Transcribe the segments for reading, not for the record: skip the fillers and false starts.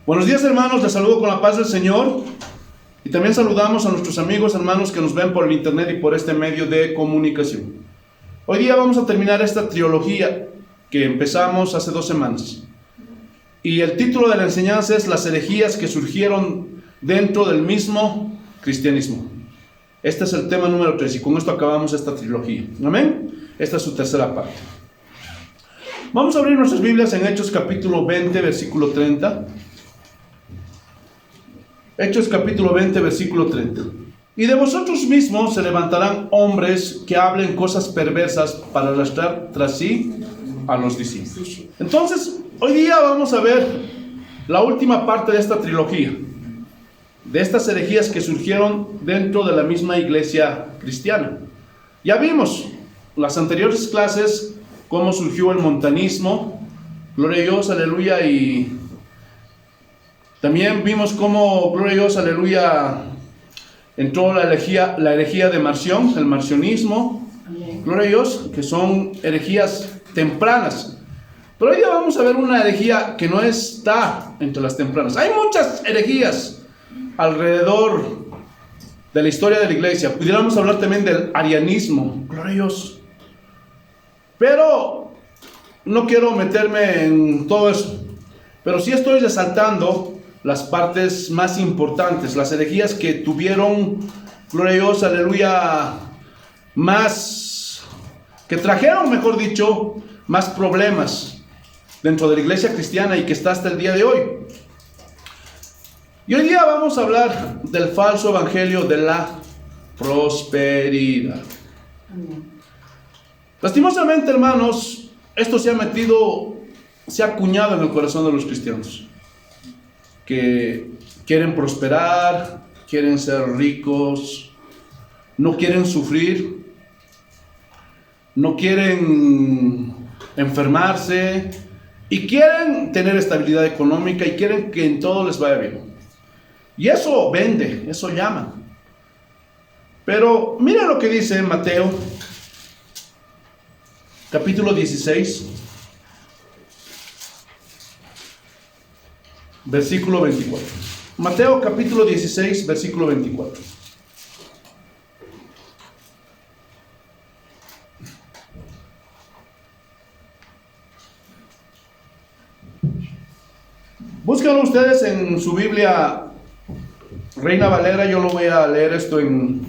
Buenos días, hermanos, les saludo con la paz del Señor y también saludamos a nuestros amigos, hermanos que nos ven por el internet y por este medio de comunicación. Hoy día vamos a terminar esta trilogía que empezamos hace 2 semanas y el título de la enseñanza es las herejías que surgieron dentro del mismo cristianismo. Este es el tema número 3 y con esto acabamos esta trilogía. Amén. Esta es su tercera parte. Vamos a abrir nuestras Biblias en Hechos capítulo 20, versículo 30. Hechos capítulo 20, versículo 30. Y de vosotros mismos se levantarán hombres que hablen cosas perversas para arrastrar tras sí a los discípulos. Entonces, hoy día vamos a ver la última parte de esta trilogía, de estas herejías que surgieron dentro de la misma iglesia cristiana. Ya vimos las anteriores clases cómo surgió el montanismo, gloria a Dios, aleluya, y también vimos cómo, gloria a Dios, aleluya, entró la herejía de Marción, el marcionismo, gloria a Dios, que son herejías tempranas. Pero hoy día vamos a ver una herejía que no está entre las tempranas. Hay muchas herejías alrededor de la historia de la iglesia. Pudiéramos hablar también del arianismo, gloria a Dios. Pero no quiero meterme en todo eso. Pero sí estoy resaltando las partes más importantes, las herejías que tuvieron, gloria a Dios, aleluya, que trajeron, mejor dicho, más problemas dentro de la iglesia cristiana y que está hasta el día de hoy. Y hoy día vamos a hablar del falso evangelio de la prosperidad. Lastimosamente, hermanos, esto se ha acuñado en el corazón de los cristianos, que quieren prosperar, quieren ser ricos, no quieren sufrir, no quieren enfermarse y quieren tener estabilidad económica y quieren que en todo les vaya bien. Y eso vende, eso llama. Pero mira lo que dice Mateo, capítulo 16, versículo 24. Mateo capítulo 16, versículo 24. Búsquenlo ustedes en su Biblia Reina Valera. Yo lo voy a leer esto en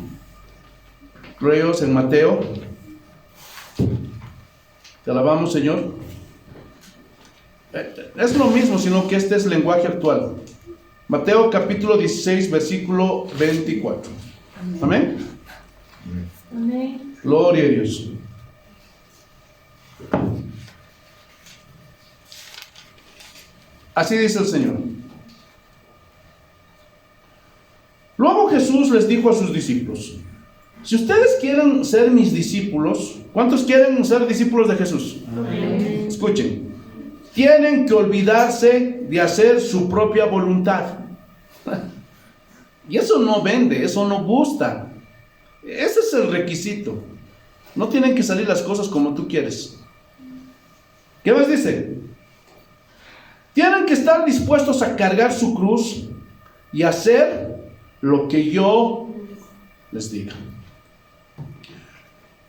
Mateo. Te alabamos, Señor. Es lo mismo, sino que este es el lenguaje actual. Mateo capítulo 16, versículo 24. Amén. Amén. Gloria a Dios. Así dice el Señor. Luego Jesús les dijo a sus discípulos: si ustedes quieren ser mis discípulos, ¿cuántos quieren ser discípulos de Jesús? Amén. Escuchen. Tienen que olvidarse de hacer su propia voluntad. Y eso no vende, eso no gusta. Ese es el requisito. No tienen que salir las cosas como tú quieres. ¿Qué más dice? Tienen que estar dispuestos a cargar su cruz y hacer lo que yo les diga.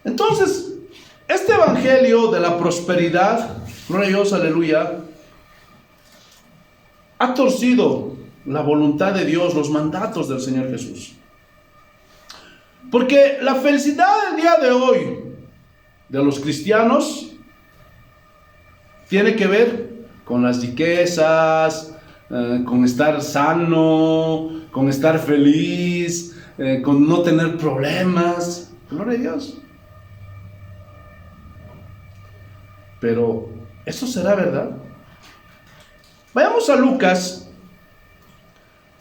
Entonces, este evangelio de la prosperidad, gloria a Dios, aleluya, ha torcido la voluntad de Dios, los mandatos del Señor Jesús. Porque la felicidad del día de hoy de los cristianos tiene que ver con las riquezas, con estar sano, con estar feliz, con no tener problemas. Gloria a Dios. Pero, ¿eso será verdad? Vayamos a Lucas,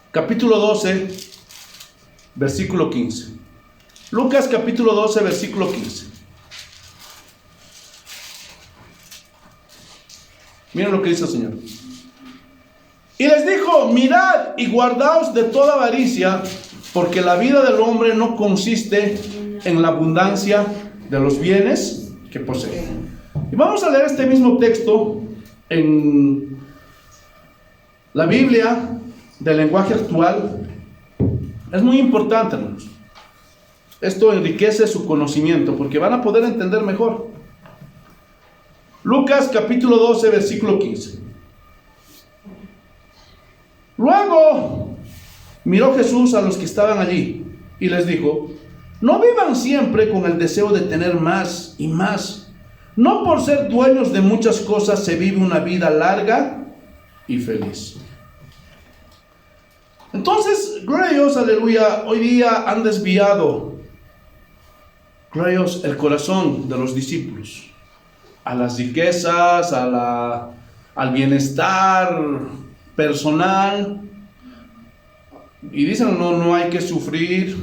capítulo 12, versículo 15. Lucas, capítulo 12, versículo 15. Miren lo que dice el Señor. Y les dijo: mirad y guardaos de toda avaricia, porque la vida del hombre no consiste en la abundancia de los bienes que posee. Y vamos a leer este mismo texto en La Biblia, del lenguaje actual, es muy importante, hermanos. Esto enriquece su conocimiento porque van a poder entender mejor. Lucas capítulo 12, versículo 15. Luego miró Jesús a los que estaban allí y les dijo: no vivan siempre con el deseo de tener más y más. No por ser dueños de muchas cosas se vive una vida larga y feliz. Entonces, gloria a Dios, aleluya, hoy día han desviado, gloria a Dios, el corazón de los discípulos a las riquezas, al bienestar personal, y dicen no hay que sufrir,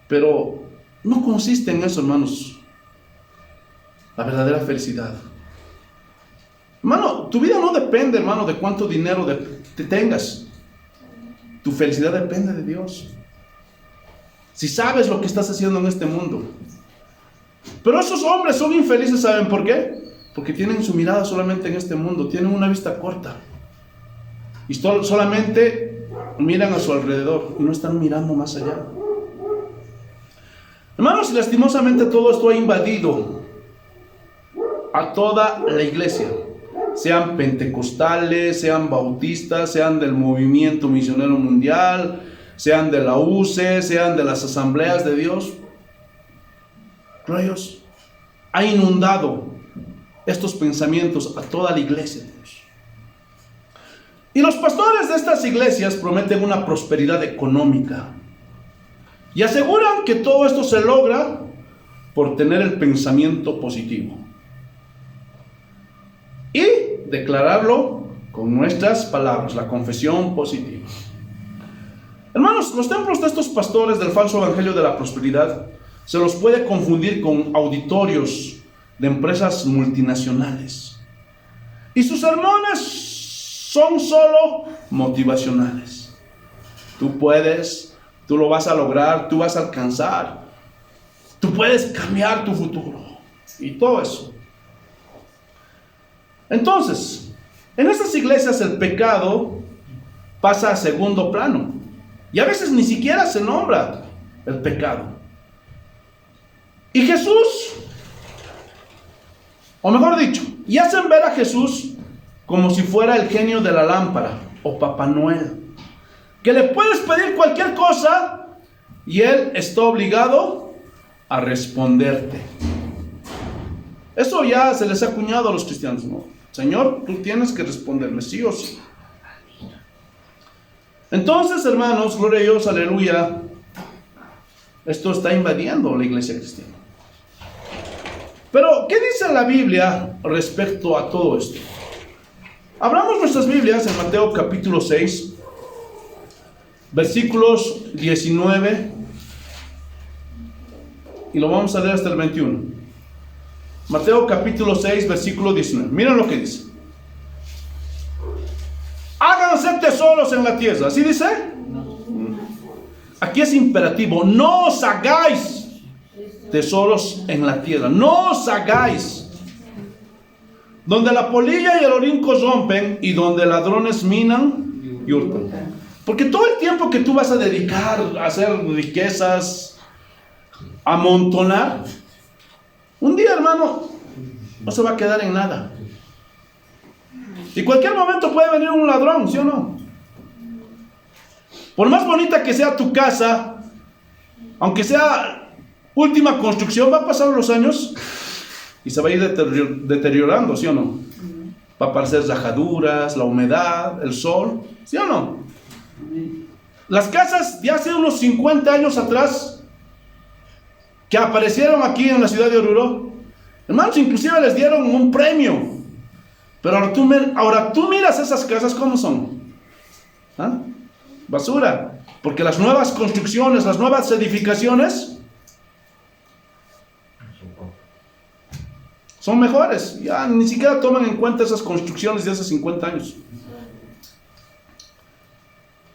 pero no consiste en eso, hermanos, la verdadera felicidad. Hermano, tu vida no depende, hermano, de cuánto dinero te tengas. Tu felicidad depende de Dios. Si sabes lo que estás haciendo en este mundo. Pero esos hombres son infelices, ¿saben por qué? Porque tienen su mirada solamente en este mundo, tienen una vista corta. Y solamente miran a su alrededor y no están mirando más allá. Hermanos, y lastimosamente todo esto ha invadido a toda la iglesia. Sean pentecostales, sean bautistas, sean del movimiento misionero mundial, sean de la UCE, sean de las asambleas de Dios. Dios ha inundado estos pensamientos a toda la iglesia de Dios. Y los pastores de estas iglesias prometen una prosperidad económica y aseguran que todo esto se logra por tener el pensamiento positivo y declararlo con nuestras palabras, la confesión positiva. Hermanos, los templos de estos pastores del falso evangelio de la prosperidad se los puede confundir con auditorios de empresas multinacionales. Y sus sermones son solo motivacionales. Tú puedes, tú lo vas a lograr, tú vas a alcanzar, tú puedes cambiar tu futuro y todo eso. Entonces, en estas iglesias el pecado pasa a segundo plano y a veces ni siquiera se nombra el pecado. Y Jesús, o mejor dicho, y hacen ver a Jesús como si fuera el genio de la lámpara o Papá Noel, que le puedes pedir cualquier cosa y él está obligado a responderte. Eso ya se les ha acuñado a los cristianos, ¿no? Señor, tú tienes que responderme sí o sí. Entonces, hermanos, gloria a Dios, aleluya, esto está invadiendo la iglesia cristiana. Pero, ¿qué dice la Biblia respecto a todo esto? Abramos nuestras Biblias en Mateo capítulo 6, versículos 19, y lo vamos a leer hasta el 21. Mateo capítulo 6, versículo 19. Miren lo que dice. Háganse tesoros en la tierra. ¿Así dice? Aquí es imperativo. No os hagáis tesoros en la tierra. No os hagáis. Donde la polilla y el orín corrompen y donde ladrones minan y hurtan. Porque todo el tiempo que tú vas a dedicar a hacer riquezas, a amontonar, un día, hermano, no se va a quedar en nada. Y cualquier momento puede venir un ladrón, ¿sí o no? Por más bonita que sea tu casa, aunque sea última construcción, va a pasar los años y se va a ir deteriorando, ¿sí o no? Va a aparecer rajaduras, la humedad, el sol, ¿sí o no? Las casas de hace unos 50 años atrás que aparecieron aquí en la ciudad de Oruro, hermanos, inclusive les dieron un premio. Pero ahora tú miras esas casas, ¿cómo son? ¿Ah? Basura. Porque las nuevas construcciones, las nuevas edificaciones son mejores. Ya ni siquiera toman en cuenta esas construcciones de hace 50 años.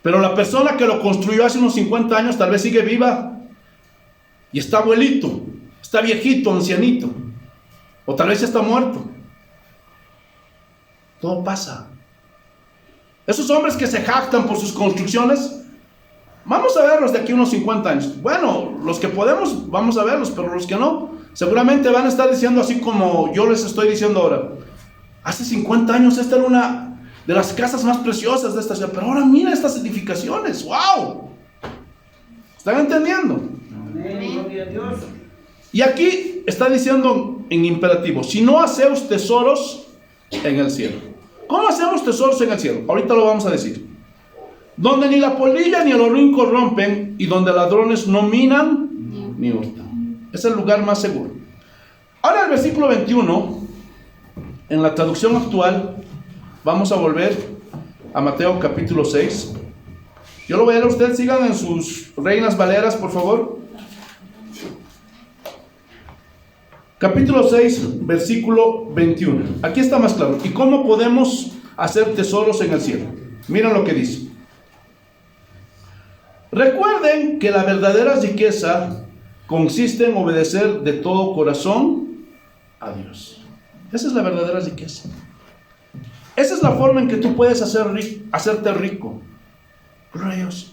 Pero la persona que lo construyó hace unos 50 años tal vez sigue viva y está abuelito, está viejito, ancianito, o tal vez está muerto. Todo pasa. Esos hombres que se jactan por sus construcciones, vamos a verlos de aquí unos 50 años. Bueno, los que podemos, vamos a verlos, pero los que no, seguramente van a estar diciendo así como yo les estoy diciendo ahora. Hace 50 años esta era una de las casas más preciosas de esta ciudad, pero ahora mira estas edificaciones. ¡Wow! ¿Están entendiendo? Amén. Y aquí está diciendo en imperativo, si no hacéis tesoros en el cielo. ¿Cómo hacemos tesoros en el cielo? Ahorita lo vamos a decir. Donde ni la polilla ni el orín corrompen, y donde ladrones no minan ni hurtan. Es el lugar más seguro. Ahora el versículo 21, en la traducción actual, vamos a volver a Mateo capítulo 6. Yo lo voy a leer, ustedes sigan en sus Reinas Valeras, por favor. Capítulo 6, versículo 21. Aquí está más claro. ¿Y cómo podemos hacer tesoros en el cielo? Miren lo que dice. Recuerden que la verdadera riqueza consiste en obedecer de todo corazón a Dios. Esa es la verdadera riqueza. Esa es la forma en que tú puedes hacerte rico. Gloria a Dios.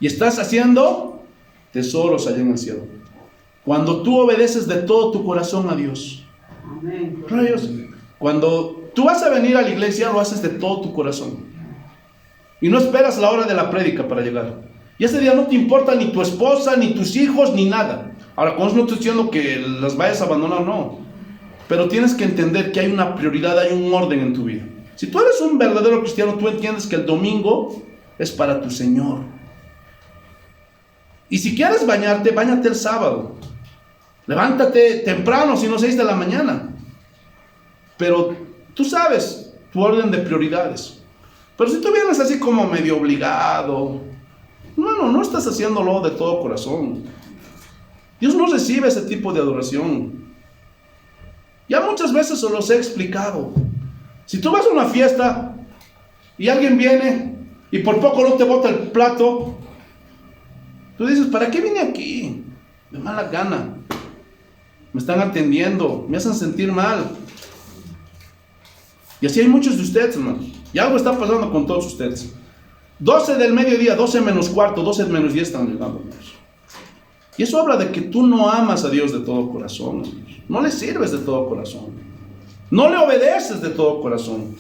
Y estás haciendo tesoros allá en el cielo. Cuando tú obedeces de todo tu corazón a Dios. Amén. Gloria a Dios. Cuando tú vas a venir a la iglesia, lo haces de todo tu corazón. Y no esperas la hora de la prédica para llegar. Y ese día no te importa ni tu esposa, ni tus hijos, ni nada. Ahora, con eso no estoy diciendo que las vayas a abandonar, no. Pero tienes que entender que hay una prioridad, hay un orden en tu vida. Si tú eres un verdadero cristiano, tú entiendes que el domingo es para tu Señor. Y si quieres bañarte, báñate el sábado. Levántate temprano, si no 6 de la mañana. Pero tú sabes tu orden de prioridades. Pero si tú vienes así como medio obligado, no estás haciéndolo de todo corazón. Dios no recibe ese tipo de adoración. Ya muchas veces os los he explicado. Si tú vas a una fiesta y alguien viene y por poco no te bota el plato, tú dices, ¿para qué vine aquí? De mala gana. Me están atendiendo, me hacen sentir mal. Y así hay muchos de ustedes, hermanos. Y algo está pasando con todos ustedes. 12 del mediodía, 12 menos cuarto, 12 menos 10 están llegando, hermanos. Y eso habla de que tú no amas a Dios de todo corazón, hermanos. No le sirves de todo corazón. No le obedeces de todo corazón.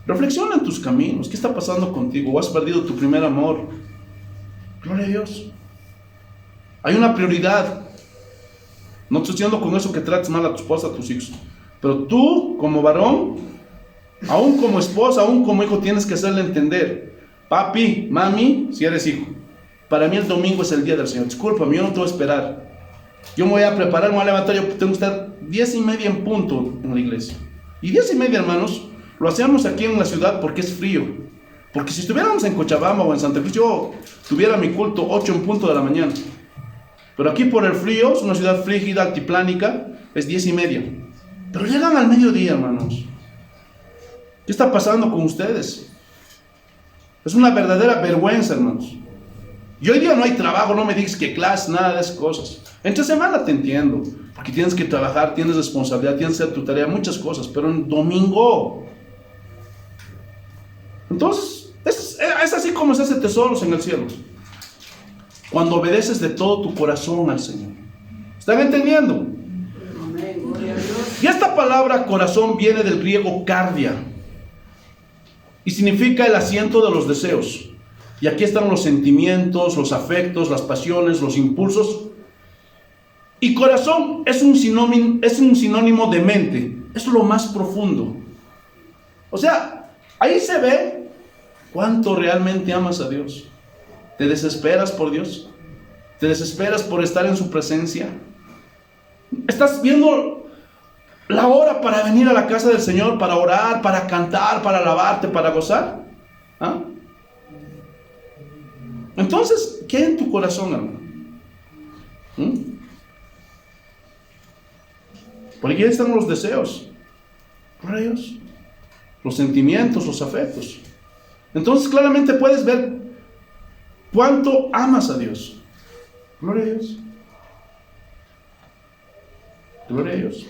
Reflexiona en tus caminos. ¿Qué está pasando contigo? ¿O has perdido tu primer amor? Gloria a Dios. Hay una prioridad. No estoy diciendo con eso que trates mal a tu esposa, a tus hijos. Pero tú, como varón, aún como esposa, aún como hijo, tienes que hacerle entender. Papi, mami, si eres hijo, para mí el domingo es el día del Señor. Discúlpame, yo no te voy a esperar. Yo me voy a preparar, me voy a levantar. Yo tengo que estar 10:30 en punto en la iglesia. Y 10:30, hermanos, lo hacemos aquí en la ciudad porque es frío. Porque si estuviéramos en Cochabamba o en Santa Cruz, yo tuviera mi culto 8 en punto de la mañana. Pero aquí por el frío, es una ciudad frígida, altiplánica, es 10:30. Pero llegan al mediodía, hermanos. ¿Qué está pasando con ustedes? Es una verdadera vergüenza, hermanos. Y hoy día no hay trabajo, no me digas que clase, nada de esas cosas. Entre semana te entiendo, porque tienes que trabajar, tienes responsabilidad, tienes que hacer tu tarea, muchas cosas, pero en domingo. Entonces, es así como se hace tesoros en el cielo. Cuando obedeces de todo tu corazón al Señor. ¿Están entendiendo? Amén. Gloria a Dios. Y esta palabra corazón viene del griego cardia y significa el asiento de los deseos. Y aquí están los sentimientos, los afectos, las pasiones, los impulsos. Y corazón es un sinónimo de mente. Es lo más profundo. O sea, ahí se ve cuánto realmente amas a Dios. ¿Te desesperas por Dios? ¿Te desesperas por estar en su presencia? ¿Estás viendo la hora para venir a la casa del Señor, para orar, para cantar, para alabarte, para gozar? ¿Ah? Entonces, ¿qué hay en tu corazón, hermano? Por aquí están los deseos, por ellos, los sentimientos, los afectos. Entonces, claramente puedes ver cuánto amas a Dios. Gloria a Dios. Gloria a Dios.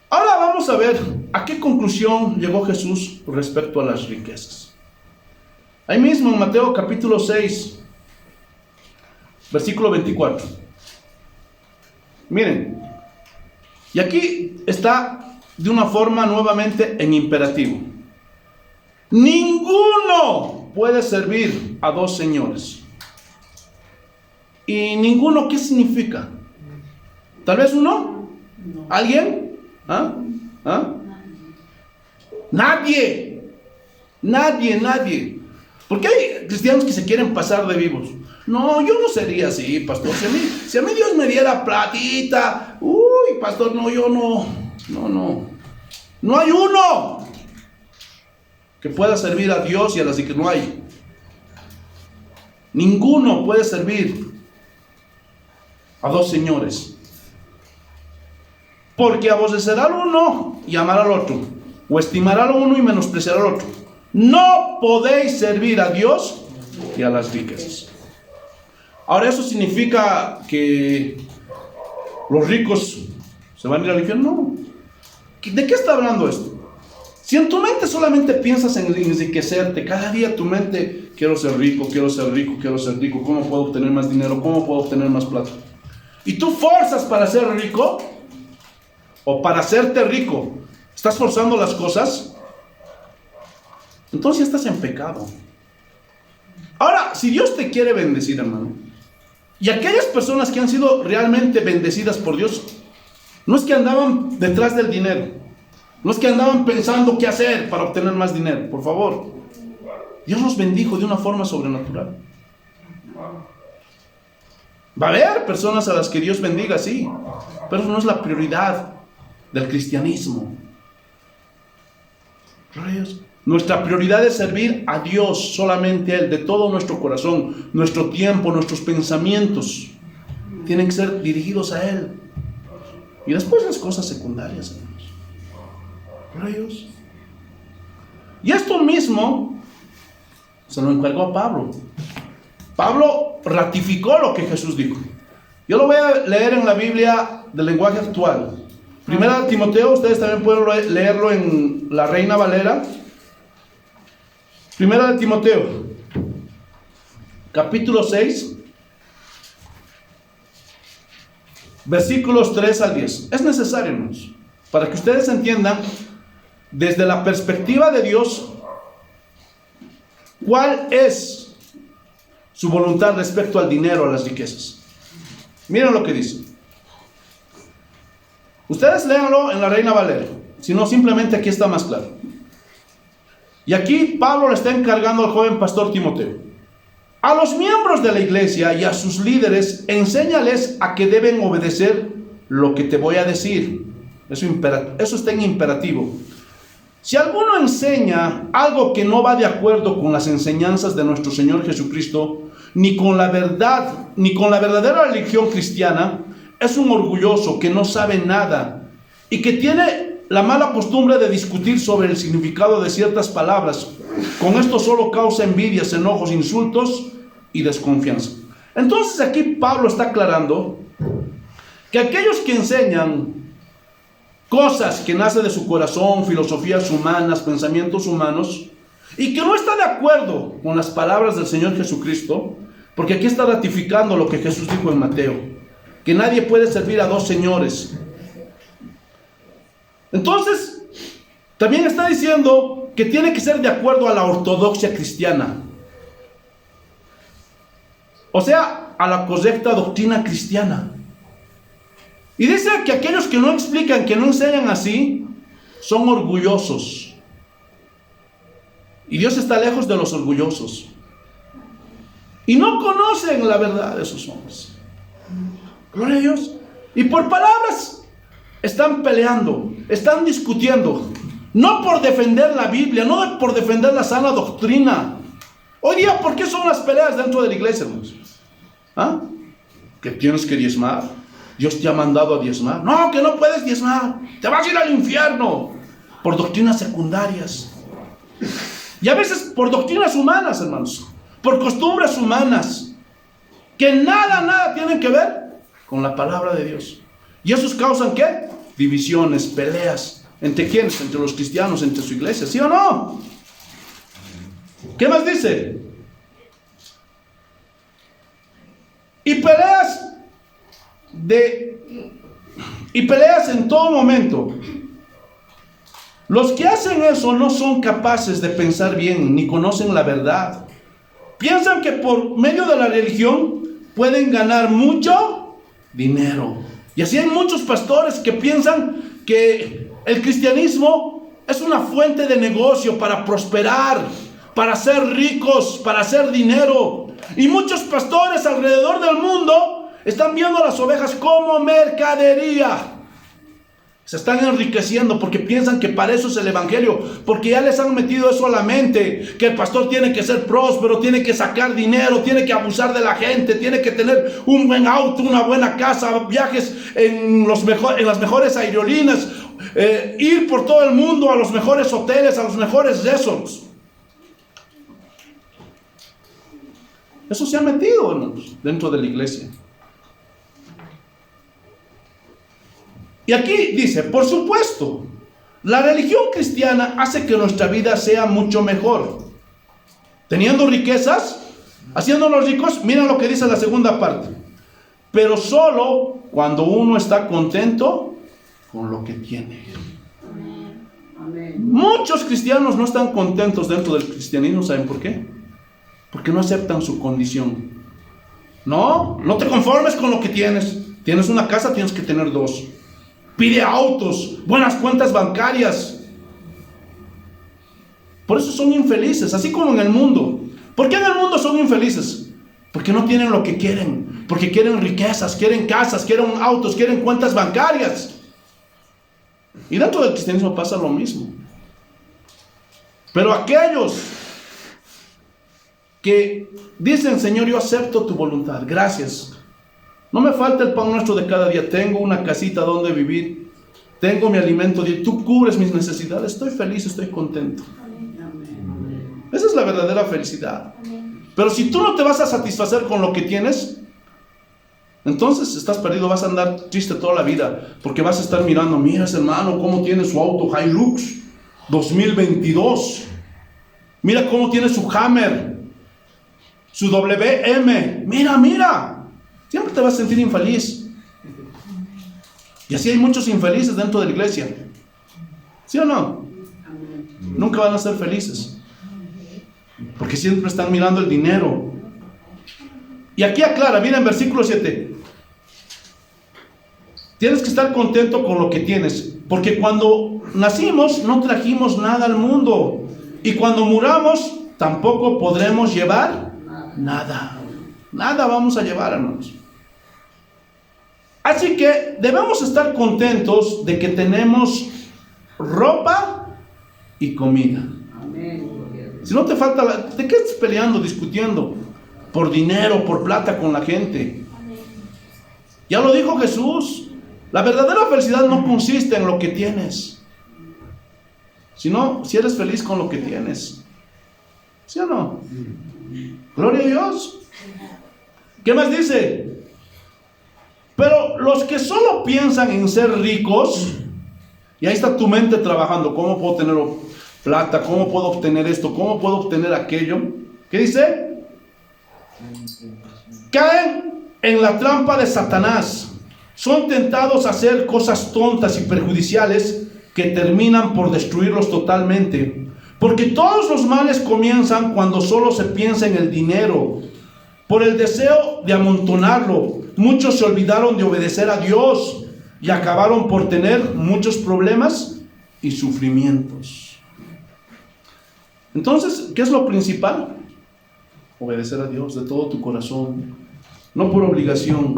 Ahora vamos a ver a qué conclusión llegó Jesús respecto a las riquezas. Ahí mismo en Mateo capítulo 6, versículo 24. Miren, y aquí está de una forma nuevamente en imperativo. Ninguno puede servir a dos señores. ¿Y ninguno qué significa? ¿Tal vez uno? ¿Alguien? ¿Ah? ¿Ah? Nadie. Porque hay cristianos que se quieren pasar de vivos. No, yo no sería así, pastor. Si a mí Dios me diera platita, uy, pastor, no, yo no. No hay uno que pueda servir a Dios y a las que no hay. Ninguno puede servir a dos señores. Porque aborrecerá al uno y amará al otro, o estimará al uno y menospreciará al otro. No podéis servir a Dios y a las riquezas. Ahora, ¿eso significa que los ricos se van a ir al infierno? No. ¿De qué está hablando esto? Si en tu mente solamente piensas en enriquecerte, cada día tu mente, quiero ser rico, ¿cómo puedo obtener más dinero? ¿Cómo puedo obtener más plata? Y tú forzas para ser rico, o para hacerte rico, estás forzando las cosas, entonces estás en pecado. Ahora, si Dios te quiere bendecir, hermano, y aquellas personas que han sido realmente bendecidas por Dios, no es que andaban detrás del dinero, no es que andaban pensando qué hacer para obtener más dinero, por favor. Dios los bendijo de una forma sobrenatural. Va a haber personas a las que Dios bendiga, sí, pero no es la prioridad del cristianismo. Nuestra prioridad es servir a Dios, solamente a Él, de todo nuestro corazón. Nuestro tiempo, nuestros pensamientos tienen que ser dirigidos a Él. Y después las cosas secundarias, hermanos. Y esto mismo se lo encargó a Pablo. Pablo ratificó lo que Jesús dijo. Yo lo voy a leer en la Biblia del lenguaje actual. Primera de Timoteo, ustedes también pueden leerlo en la Reina Valera. Primera de Timoteo, capítulo 6, versículos 3 al 10. Es necesario, hermanos, para que ustedes entiendan desde la perspectiva de Dios cuál es su voluntad respecto al dinero, a las riquezas. Miren lo que dice. Ustedes léanlo en la Reina Valera, si no, simplemente aquí está más claro. Y aquí Pablo le está encargando al joven pastor Timoteo: a los miembros de la iglesia y a sus líderes, enséñales a que deben obedecer lo que te voy a decir. Eso está en imperativo. Si alguno enseña algo que no va de acuerdo con las enseñanzas de nuestro Señor Jesucristo, ni con la verdad, ni con la verdadera religión cristiana, es un orgulloso que no sabe nada y que tiene la mala costumbre de discutir sobre el significado de ciertas palabras. Con esto solo causa envidias, enojos, insultos y desconfianza. Entonces aquí Pablo está aclarando que aquellos que enseñan cosas que nacen de su corazón, filosofías humanas, pensamientos humanos, y que no está de acuerdo con las palabras del Señor Jesucristo, porque aquí está ratificando lo que Jesús dijo en Mateo, que nadie puede servir a dos señores. Entonces, también está diciendo que tiene que ser de acuerdo a la ortodoxia cristiana, o sea, a la correcta doctrina cristiana. Y dice que aquellos que no explican, que no enseñan así, son orgullosos. Y Dios está lejos de los orgullosos. Y no conocen la verdad de esos hombres. Gloria a Dios. Y por palabras están peleando, están discutiendo. No por defender la Biblia, no por defender la sana doctrina. Hoy día, ¿por qué son las peleas dentro de la iglesia, hermanos? ¿Ah? Que tienes que diezmar. Dios te ha mandado a diezmar. No, que no puedes diezmar. Te vas a ir al infierno. Por doctrinas secundarias. Y a veces por doctrinas humanas, hermanos. Por costumbres humanas. Que nada tienen que ver con la palabra de Dios. ¿Y esos causan qué? divisiones, peleas. ¿Entre quiénes? Entre los cristianos, entre su iglesia, ¿sí o no? ¿Qué más dice? Y peleas en todo momento. Los que hacen eso no son capaces de pensar bien, ni conocen la verdad. Piensan que por medio de la religión pueden ganar mucho dinero. Y así hay muchos pastores que piensan que el cristianismo es una fuente de negocio para prosperar, para ser ricos, para hacer dinero. Y muchos pastores alrededor del mundo están viendo a las ovejas como mercadería. Se están enriqueciendo porque piensan que para eso es el evangelio, porque ya les han metido eso a la mente, que el pastor tiene que ser próspero, tiene que sacar dinero, tiene que abusar de la gente, tiene que tener un buen auto, una buena casa, viajes en las mejores aerolíneas, ir por todo el mundo a los mejores hoteles, a los mejores resorts. Eso se ha metido, hermanos, dentro de la iglesia. Y aquí dice, por supuesto, la religión cristiana hace que nuestra vida sea mucho mejor. Teniendo riquezas, haciéndonos ricos, miren lo que dice la segunda parte. Pero solo cuando uno está contento con lo que tiene. Amén. Muchos cristianos no están contentos dentro del cristianismo, ¿saben por qué? Porque no aceptan su condición. No te conformes con lo que tienes. Tienes una casa, tienes que tener dos. Pide autos, buenas cuentas bancarias. Por eso son infelices, así como en el mundo. ¿Por qué en el mundo son infelices? Porque no tienen lo que quieren. Porque quieren riquezas, quieren casas, quieren autos, quieren cuentas bancarias. Y dentro del cristianismo pasa lo mismo. Pero aquellos que dicen, Señor, yo acepto tu voluntad, gracias. No me falta el pan nuestro de cada día. Tengo una casita donde vivir. Tengo mi alimento. Tú cubres mis necesidades. Estoy feliz, estoy contento. Esa es la verdadera felicidad. Pero si tú no te vas a satisfacer con lo que tienes, entonces estás perdido. Vas a andar triste toda la vida. Porque vas a estar mirando, mira ese hermano cómo tiene su auto Hilux 2022. Mira cómo tiene su Hammer, su WM. Mira. Siempre te vas a sentir infeliz. Y así hay muchos infelices dentro de la iglesia. ¿Sí o no? Nunca van a ser felices. Porque siempre están mirando el dinero. Y aquí aclara, mira en versículo 7. Tienes que estar contento con lo que tienes. Porque cuando nacimos no trajimos nada al mundo. Y cuando muramos tampoco podremos llevar nada. Nada vamos a llevar, hermanos. Así que debemos estar contentos de que tenemos ropa y comida. Amén. Si no te falta, ¿de qué estás peleando, discutiendo? Por dinero, por plata con la gente. Ya lo dijo Jesús. La verdadera felicidad no consiste en lo que tienes, sino si eres feliz con lo que tienes. ¿Sí o no? Gloria a Dios. ¿Qué más dice? Pero los que solo piensan en ser ricos, y ahí está tu mente trabajando, ¿cómo puedo tener plata? ¿Cómo puedo obtener esto? ¿Cómo puedo obtener aquello? ¿Qué dice? Caen en la trampa de Satanás. Son tentados a hacer cosas tontas y perjudiciales que terminan por destruirlos totalmente. Porque todos los males comienzan cuando solo se piensa en el dinero. Por el deseo de amontonarlo, muchos se olvidaron de obedecer a Dios y acabaron por tener muchos problemas y sufrimientos. Entonces, ¿qué es lo principal? Obedecer a Dios de todo tu corazón, no por obligación,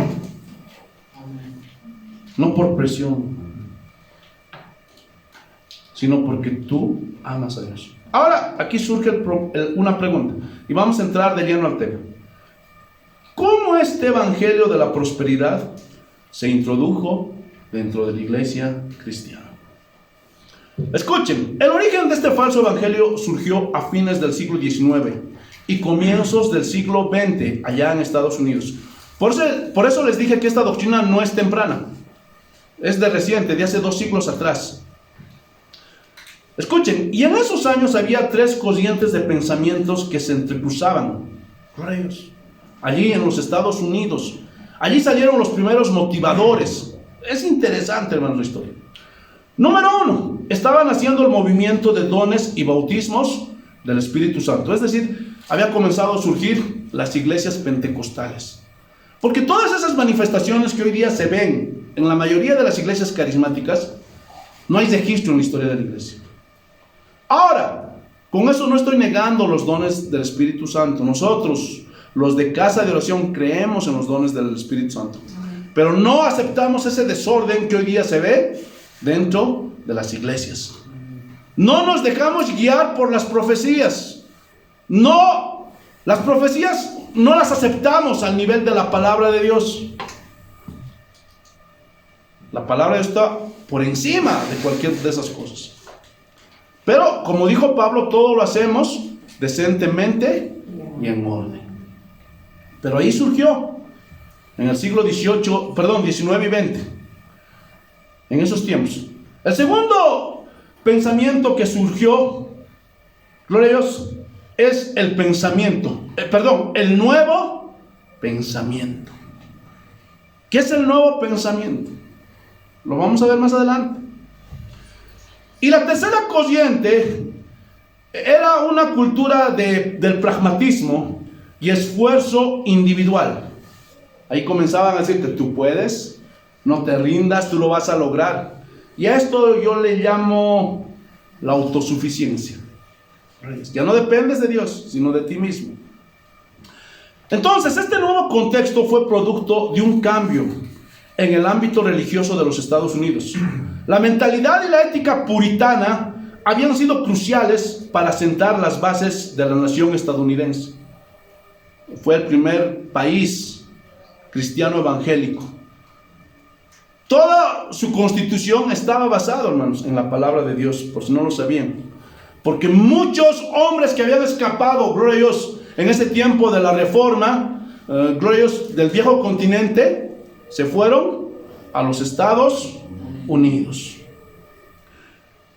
no por presión, sino porque tú amas a Dios. Ahora, aquí surge una pregunta y vamos a entrar de lleno al tema. ¿Cómo este evangelio de la prosperidad se introdujo dentro de la iglesia cristiana? Escuchen, el origen de este falso evangelio surgió a fines del siglo XIX y comienzos del siglo XX allá en Estados Unidos. Por eso les dije que esta doctrina no es temprana. Es de reciente, de hace 2 siglos atrás. Escuchen, y en esos años había 3 corrientes de pensamientos que se entrecruzaban. Gloria a Dios. Allí en los Estados Unidos. Allí salieron los primeros motivadores. Es interesante, hermanos, la historia. Número 1, estaban haciendo el movimiento de dones y bautismos del Espíritu Santo. Es decir, había comenzado a surgir las iglesias pentecostales. Porque todas esas manifestaciones que hoy día se ven en la mayoría de las iglesias carismáticas, no hay registro en la historia de la iglesia. Ahora, con eso no estoy negando los dones del Espíritu Santo. Nosotros, los de Casa de Oración, creemos en los dones del Espíritu Santo. Pero no aceptamos ese desorden que hoy día se ve dentro de las iglesias. No nos dejamos guiar por las profecías. No, las profecías no las aceptamos al nivel de la palabra de Dios. La palabra de Dios está por encima de cualquier de esas cosas. Pero, como dijo Pablo, todo lo hacemos decentemente y en orden. Pero ahí surgió, en el siglo XIX y XX, en esos tiempos. El segundo pensamiento que surgió, gloria a Dios, es el pensamiento, el nuevo pensamiento. ¿Qué es el nuevo pensamiento? Lo vamos a ver más adelante. Y la tercera corriente era una cultura del pragmatismo y esfuerzo individual. Ahí comenzaban a decirte, tú puedes, no te rindas, tú lo vas a lograr. Y a esto yo le llamo la autosuficiencia. Ya no dependes de Dios, sino de ti mismo. Entonces, este nuevo contexto fue producto de un cambio en el ámbito religioso de los Estados Unidos. La mentalidad y la ética puritana habían sido cruciales para sentar las bases de la nación estadounidense. Fue el primer país cristiano evangélico. Toda su constitución estaba basada, hermanos, en la palabra de Dios, por si no lo sabían. Porque muchos hombres que habían escapado, gloria a Dios, en ese tiempo de la reforma, gloria a Dios, del viejo continente, se fueron a los Estados Unidos.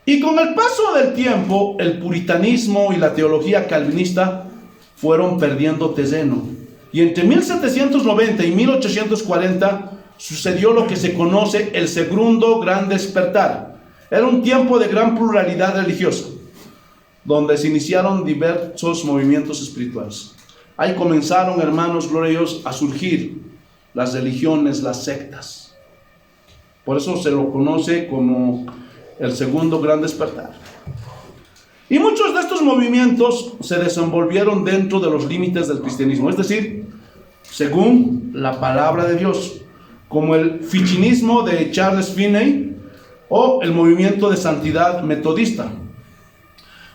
Y con el paso del tiempo, el puritanismo y la teología calvinista fueron perdiendo terreno. Y entre 1790 y 1840 sucedió lo que se conoce el segundo gran despertar. Era un tiempo de gran pluralidad religiosa, donde se iniciaron diversos movimientos espirituales. Ahí comenzaron, hermanos, gloria a Dios, a surgir las religiones, las sectas. Por eso se lo conoce como el segundo gran despertar. Y muchos de estos movimientos se desenvolvieron dentro de los límites del cristianismo, es decir, según la palabra de Dios, como el fictinismo de Charles Finney o el movimiento de santidad metodista.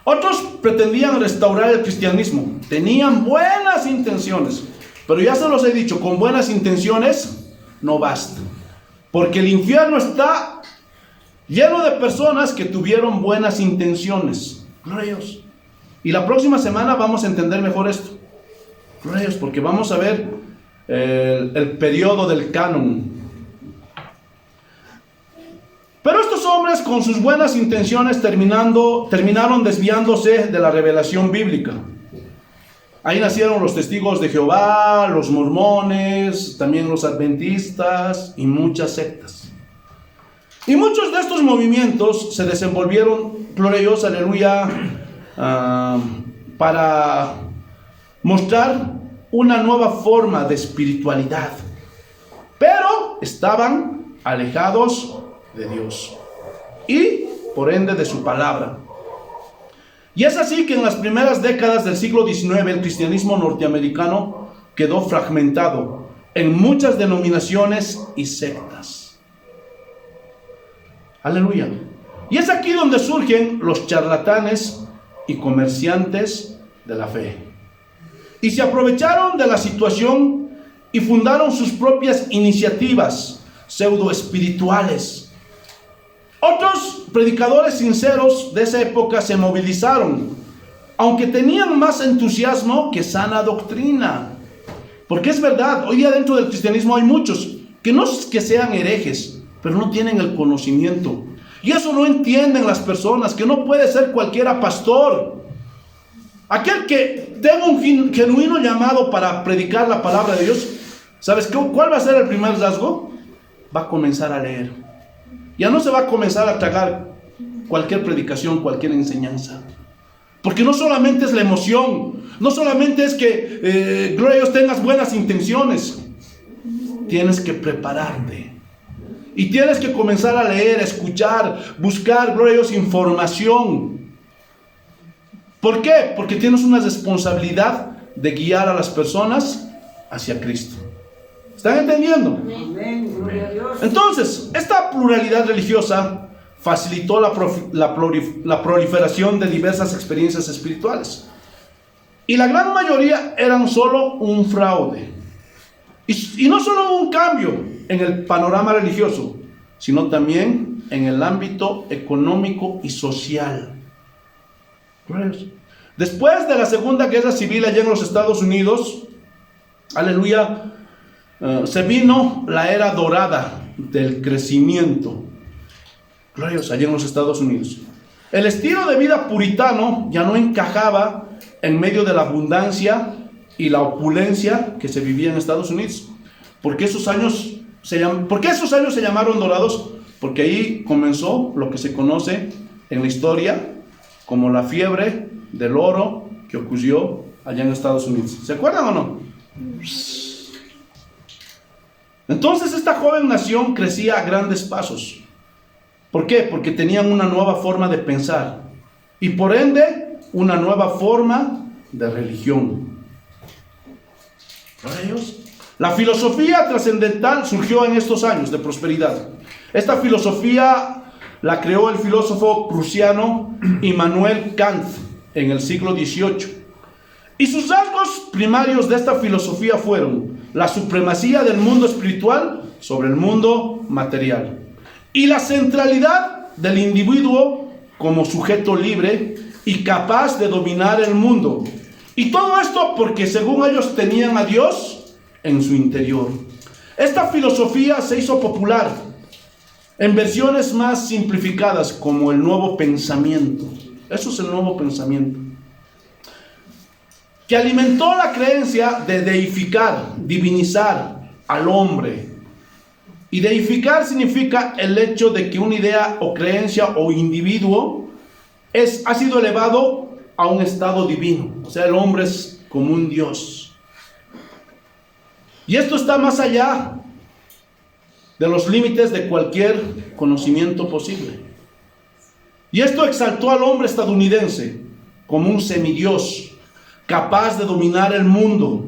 Otros pretendían restaurar el cristianismo, tenían buenas intenciones, pero ya se los he dicho, con buenas intenciones no basta, porque el infierno está lleno de personas que tuvieron buenas intenciones. Gloria a Dios. Y la próxima semana vamos a entender mejor esto. Gloria a Dios, porque vamos a ver el periodo del canon. Pero estos hombres, con sus buenas intenciones, terminaron desviándose de la revelación bíblica. Ahí nacieron los testigos de Jehová, los mormones, también los adventistas y muchas sectas. Y muchos de estos movimientos se desenvolvieron, gloria a Dios, aleluya, para mostrar una nueva forma de espiritualidad. Pero estaban alejados de Dios y, por ende, de su palabra. Y es así que en las primeras décadas del siglo XIX el cristianismo norteamericano quedó fragmentado en muchas denominaciones y sectas. Aleluya. Y es aquí donde surgen los charlatanes y comerciantes de la fe. Y se aprovecharon de la situación y fundaron sus propias iniciativas pseudoespirituales. Otros predicadores sinceros de esa época se movilizaron, aunque tenían más entusiasmo que sana doctrina. Porque es verdad, hoy día dentro del cristianismo hay muchos que no es que sean herejes, pero no tienen el conocimiento. Y eso no entienden las personas, que no puede ser cualquiera pastor. Aquel que tenga un genuino llamado para predicar la palabra de Dios, ¿sabes cuál va a ser el primer rasgo? Va a comenzar a leer. Ya no se va a comenzar a tragar cualquier predicación, cualquier enseñanza. Porque no solamente es la emoción, no solamente es que, gloria a Dios, tengas buenas intenciones. Tienes que prepararte. Y tienes que comenzar a leer, a escuchar, buscar, gloria a Dios, información. ¿Por qué? Porque tienes una responsabilidad de guiar a las personas hacia Cristo. ¿Están entendiendo? Amén. Gloria a Dios. Entonces, esta pluralidad religiosa facilitó la proliferación de diversas experiencias espirituales. Y la gran mayoría eran solo un fraude. Y no solo un cambio en el panorama religioso, sino también en el ámbito económico y social. Después de la Segunda Guerra Civil allá en los Estados Unidos, aleluya, se vino la era dorada del crecimiento. Gloriosa, allá en los Estados Unidos. El estilo de vida puritano ya no encajaba en medio de la abundancia y la opulencia que se vivía en Estados Unidos. ¿Por qué esos años se llamaron dorados? Porque ahí comenzó lo que se conoce en la historia como la fiebre del oro que ocurrió allá en Estados Unidos. ¿Se acuerdan o no? Entonces esta joven nación crecía a grandes pasos. ¿Por qué? Porque tenían una nueva forma de pensar y por ende una nueva forma de religión. ¿Para ellos? La filosofía trascendental surgió en estos años de prosperidad. Esta filosofía la creó el filósofo prusiano Immanuel Kant en el siglo XVIII. Y sus rasgos primarios de esta filosofía fueron la supremacía del mundo espiritual sobre el mundo material y la centralidad del individuo como sujeto libre y capaz de dominar el mundo. Y todo esto porque según ellos tenían a Dios en su interior. Esta filosofía se hizo popular en versiones más simplificadas como el nuevo pensamiento. Eso es el nuevo pensamiento, que alimentó la creencia de deificar, divinizar al hombre. Y deificar significa el hecho de que una idea o creencia o individuo ha sido elevado a un estado divino. O sea, el hombre es como un Dios. Y esto está más allá de los límites de cualquier conocimiento posible. Y esto exaltó al hombre estadounidense como un semidios, capaz de dominar el mundo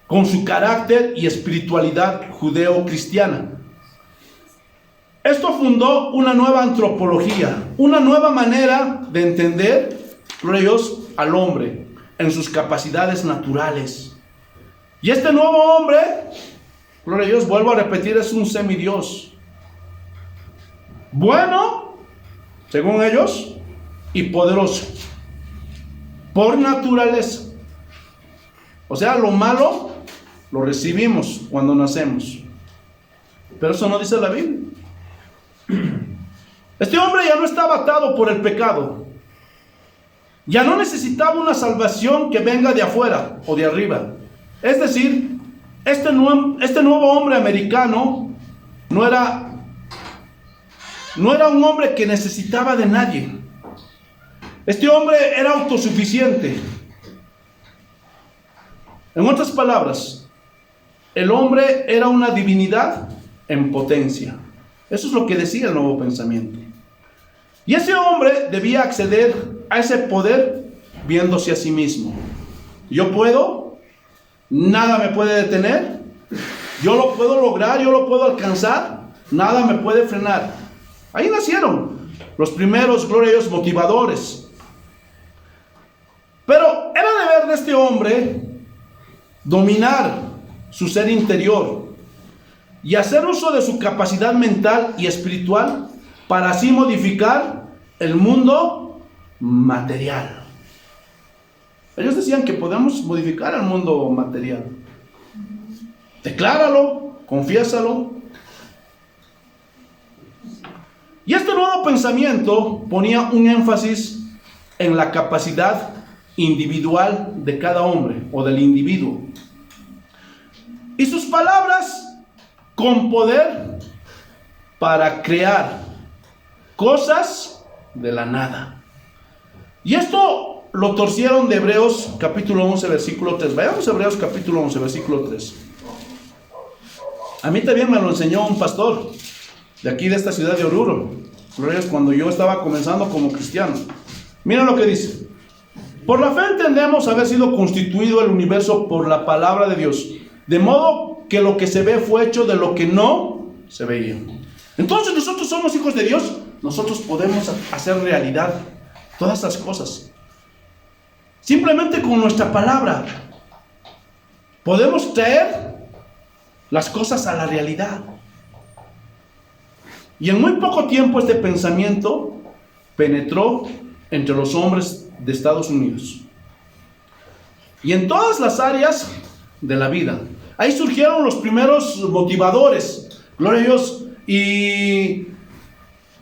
con su carácter y espiritualidad judeo-cristiana. Esto fundó una nueva antropología, una nueva manera de entender, gloria a Dios, al hombre en sus capacidades naturales. Y este nuevo hombre, gloria a Dios, vuelvo a repetir, es un semidios. Bueno, según ellos, y poderoso por naturaleza. O sea, lo malo lo recibimos cuando nacemos, pero eso no dice la Biblia. Este hombre ya no estaba atado por el pecado, ya no necesitaba una salvación que venga de afuera o de arriba. Es decir, este nuevo hombre americano no era un hombre que necesitaba de nadie. Este hombre era autosuficiente. En otras palabras, el hombre era una divinidad en potencia. Eso es lo que decía el nuevo pensamiento. Y ese hombre debía acceder a ese poder viéndose a sí mismo. Yo puedo, nada me puede detener, yo lo puedo lograr, yo lo puedo alcanzar, nada me puede frenar. Ahí nacieron los primeros, gloria a Dios, motivadores. Pero era deber de este hombre dominar su ser interior y hacer uso de su capacidad mental y espiritual para así modificar el mundo material. Ellos decían que podemos modificar el mundo material. Decláralo, confiésalo. Y este nuevo pensamiento ponía un énfasis en la capacidad individual de cada hombre o del individuo. Y sus palabras con poder para crear cosas de la nada. Y esto lo torcieron de Hebreos capítulo 11, versículo 3. Vayamos a Hebreos capítulo 11, versículo 3. A mí también me lo enseñó un pastor de aquí de esta ciudad de Oruro, cuando yo estaba comenzando como cristiano. Miren lo que dice: por la fe entendemos haber sido constituido el universo por la palabra de Dios, de modo que lo que se ve fue hecho de lo que no se veía. Entonces nosotros somos hijos de Dios, nosotros podemos hacer realidad todas estas cosas. Simplemente con nuestra palabra podemos traer las cosas a la realidad. Y en muy poco tiempo este pensamiento penetró entre los hombres de Estados Unidos y en todas las áreas de la vida. Ahí surgieron los primeros motivadores, gloria a Dios. Y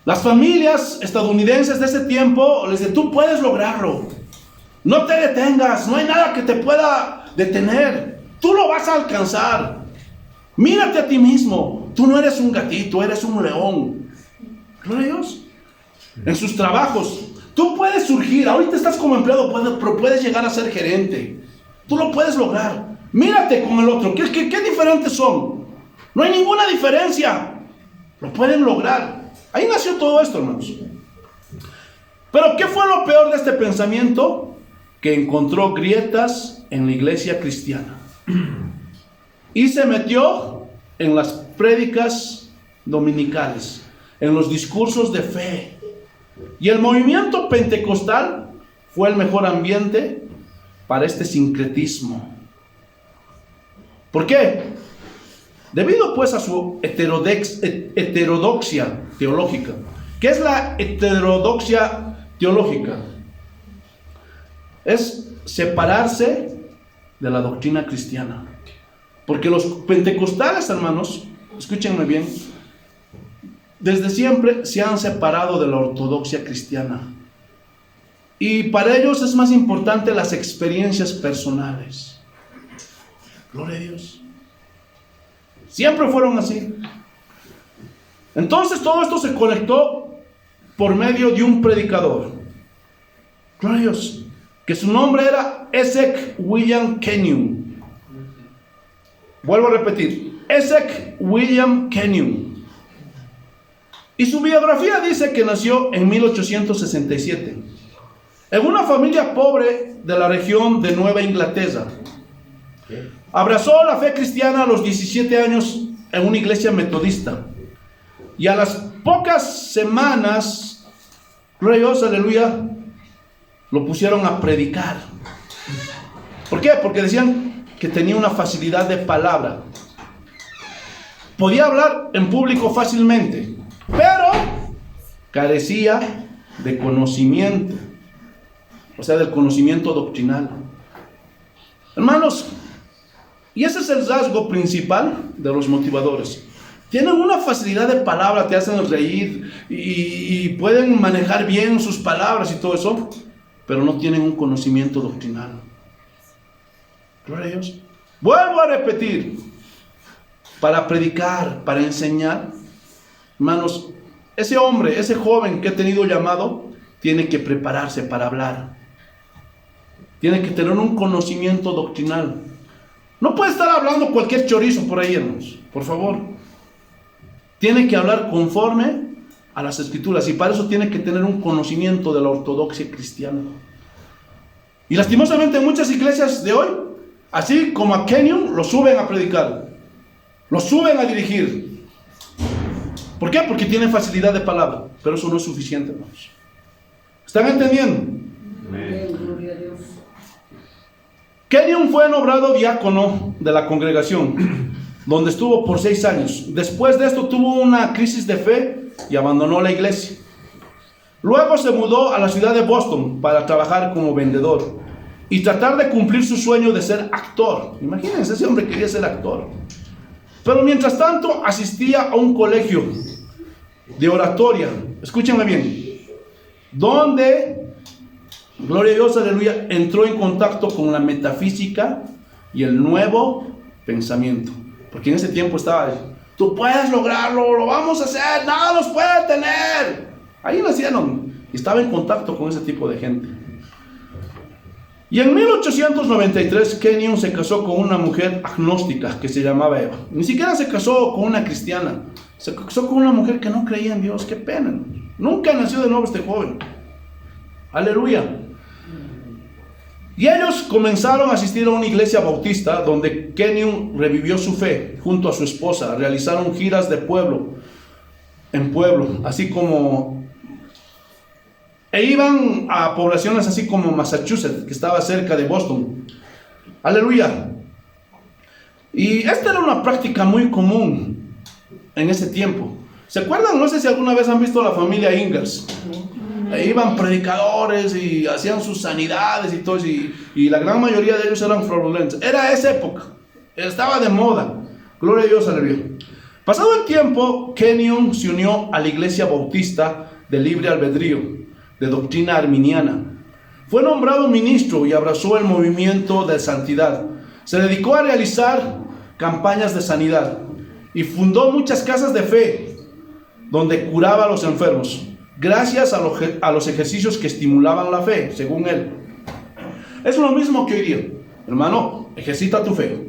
las familias estadounidenses de ese tiempo les decían: tú puedes lograrlo, no te detengas, no hay nada que te pueda detener, tú lo vas a alcanzar, mírate a ti mismo, tú no eres un gatito, eres un león. Gloria a Dios. En sus trabajos, tú puedes surgir, ahorita estás como empleado, pero puedes llegar a ser gerente, tú lo puedes lograr, mírate con el otro, ¿qué diferentes son? No hay ninguna diferencia, lo pueden lograr. Ahí nació todo esto, hermanos. Pero ¿qué fue lo peor de este pensamiento? Que encontró grietas en la iglesia cristiana y se metió en las prédicas dominicales, en los discursos de fe. Y el movimiento pentecostal fue el mejor ambiente para este sincretismo. ¿Por qué? Debido pues a su heterodoxia teológica. ¿Qué es la heterodoxia teológica? Es separarse de la doctrina cristiana. Porque los pentecostales, hermanos, escúchenme bien, desde siempre se han separado de la ortodoxia cristiana. Y para ellos es más importante las experiencias personales. Gloria a Dios. Siempre fueron así. Entonces todo esto se conectó por medio de un predicador, gloria a Dios, que su nombre era Esek William Kenyon. Vuelvo a repetir, Esek William Kenyon. Y su biografía dice que nació en 1867 en una familia pobre de la región de Nueva Inglaterra. Abrazó la fe cristiana a los 17 años en una iglesia metodista. Y a las pocas semanas, gloria a Dios, aleluya, lo pusieron a predicar. ¿Por qué? Porque decían que tenía una facilidad de palabra. Podía hablar en público fácilmente, pero carecía de conocimiento, o sea, del conocimiento doctrinal. Hermanos, y ese es el rasgo principal de los motivadores. Tienen una facilidad de palabra, te hacen reír y pueden manejar bien sus palabras y todo eso, pero no tienen un conocimiento doctrinal. Gloria a Dios. Vuelvo a repetir, para predicar, para enseñar, hermanos, ese hombre, ese joven que ha tenido llamado, tiene que prepararse para hablar. Tiene que tener un conocimiento doctrinal. No puede estar hablando cualquier chorizo por ahí, hermanos, por favor. Tiene que hablar conforme a las escrituras, y para eso tiene que tener un conocimiento de la ortodoxia cristiana. Y lastimosamente en muchas iglesias de hoy, así como a Kenyon, lo suben a predicar, lo suben a dirigir. ¿Por qué? Porque tienen facilidad de palabra, pero eso no es suficiente, hermanos. ¿Están entendiendo? Amén. Gloria a Dios. Kenyon fue nombrado diácono de la congregación, donde estuvo por 6 años. Después de esto tuvo una crisis de fe y abandonó la iglesia. Luego se mudó a la ciudad de Boston para trabajar como vendedor y tratar de cumplir su sueño de ser actor. Imagínense, ese hombre quería ser actor. Pero mientras tanto asistía a un colegio de oratoria, escúchenme bien, donde, gloria a Dios, aleluya, entró en contacto con la metafísica y el nuevo pensamiento. Porque en ese tiempo estaba, tú puedes lograrlo, lo vamos a hacer, nada nos puede detener. Ahí nacieron y estaba en contacto con ese tipo de gente. Y en 1893 Kenyon se casó con una mujer agnóstica que se llamaba Eva. Ni siquiera se casó con una cristiana, se casó con una mujer que no creía en Dios. Qué pena, nunca nació de nuevo este joven. Aleluya. Y ellos comenzaron a asistir a una iglesia bautista donde Kenyon revivió su fe junto a su esposa. Realizaron giras de pueblo en pueblo, así como... E iban a poblaciones así como Massachusetts, que estaba cerca de Boston. Aleluya. Y esta era una práctica muy común en ese tiempo. ¿Se acuerdan? No sé si alguna vez han visto la familia Ingalls. Iban predicadores y hacían sus sanidades y todo, y la gran mayoría de ellos eran fraudulentos. Era esa época, estaba de moda. Gloria a Dios, aleluya. Pasado el tiempo, Kenyon se unió a la iglesia bautista de libre albedrío, de doctrina arminiana. Fue nombrado ministro y abrazó el movimiento de santidad. Se dedicó a realizar campañas de sanidad y fundó muchas casas de fe donde curaba a los enfermos, gracias a los ejercicios que estimulaban la fe, según él. Es lo mismo que hoy día. Hermano, ejercita tu fe.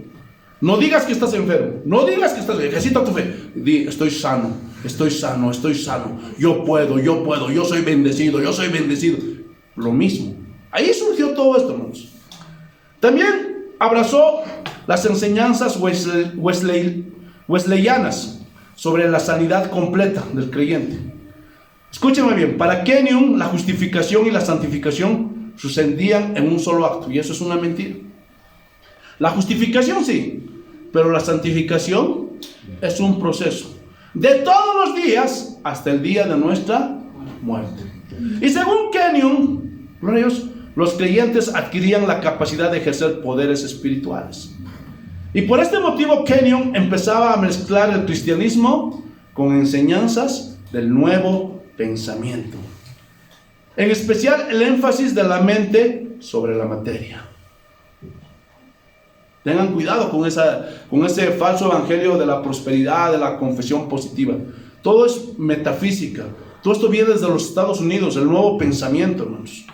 No digas que estás enfermo, no digas que ejercita tu fe. Di, estoy sano, estoy sano, estoy sano. Yo puedo, yo soy bendecido, yo soy bendecido. Lo mismo. Ahí surgió todo esto, hermanos. También abrazó las enseñanzas wesleyanas sobre la sanidad completa del creyente. Escúcheme bien, para Kenyon la justificación y la santificación sucedían en un solo acto, y eso es una mentira. La justificación sí, pero la santificación es un proceso de todos los días hasta el día de nuestra muerte. Y según Kenyon, los creyentes adquirían la capacidad de ejercer poderes espirituales. Y por este motivo Kenyon empezaba a mezclar el cristianismo con enseñanzas del nuevo pensamiento, en especial el énfasis de la mente sobre la materia. Tengan cuidado con ese falso evangelio de la prosperidad, de la confesión positiva. Todo es metafísica. Todo esto viene desde los Estados Unidos, el nuevo pensamiento, hermanos.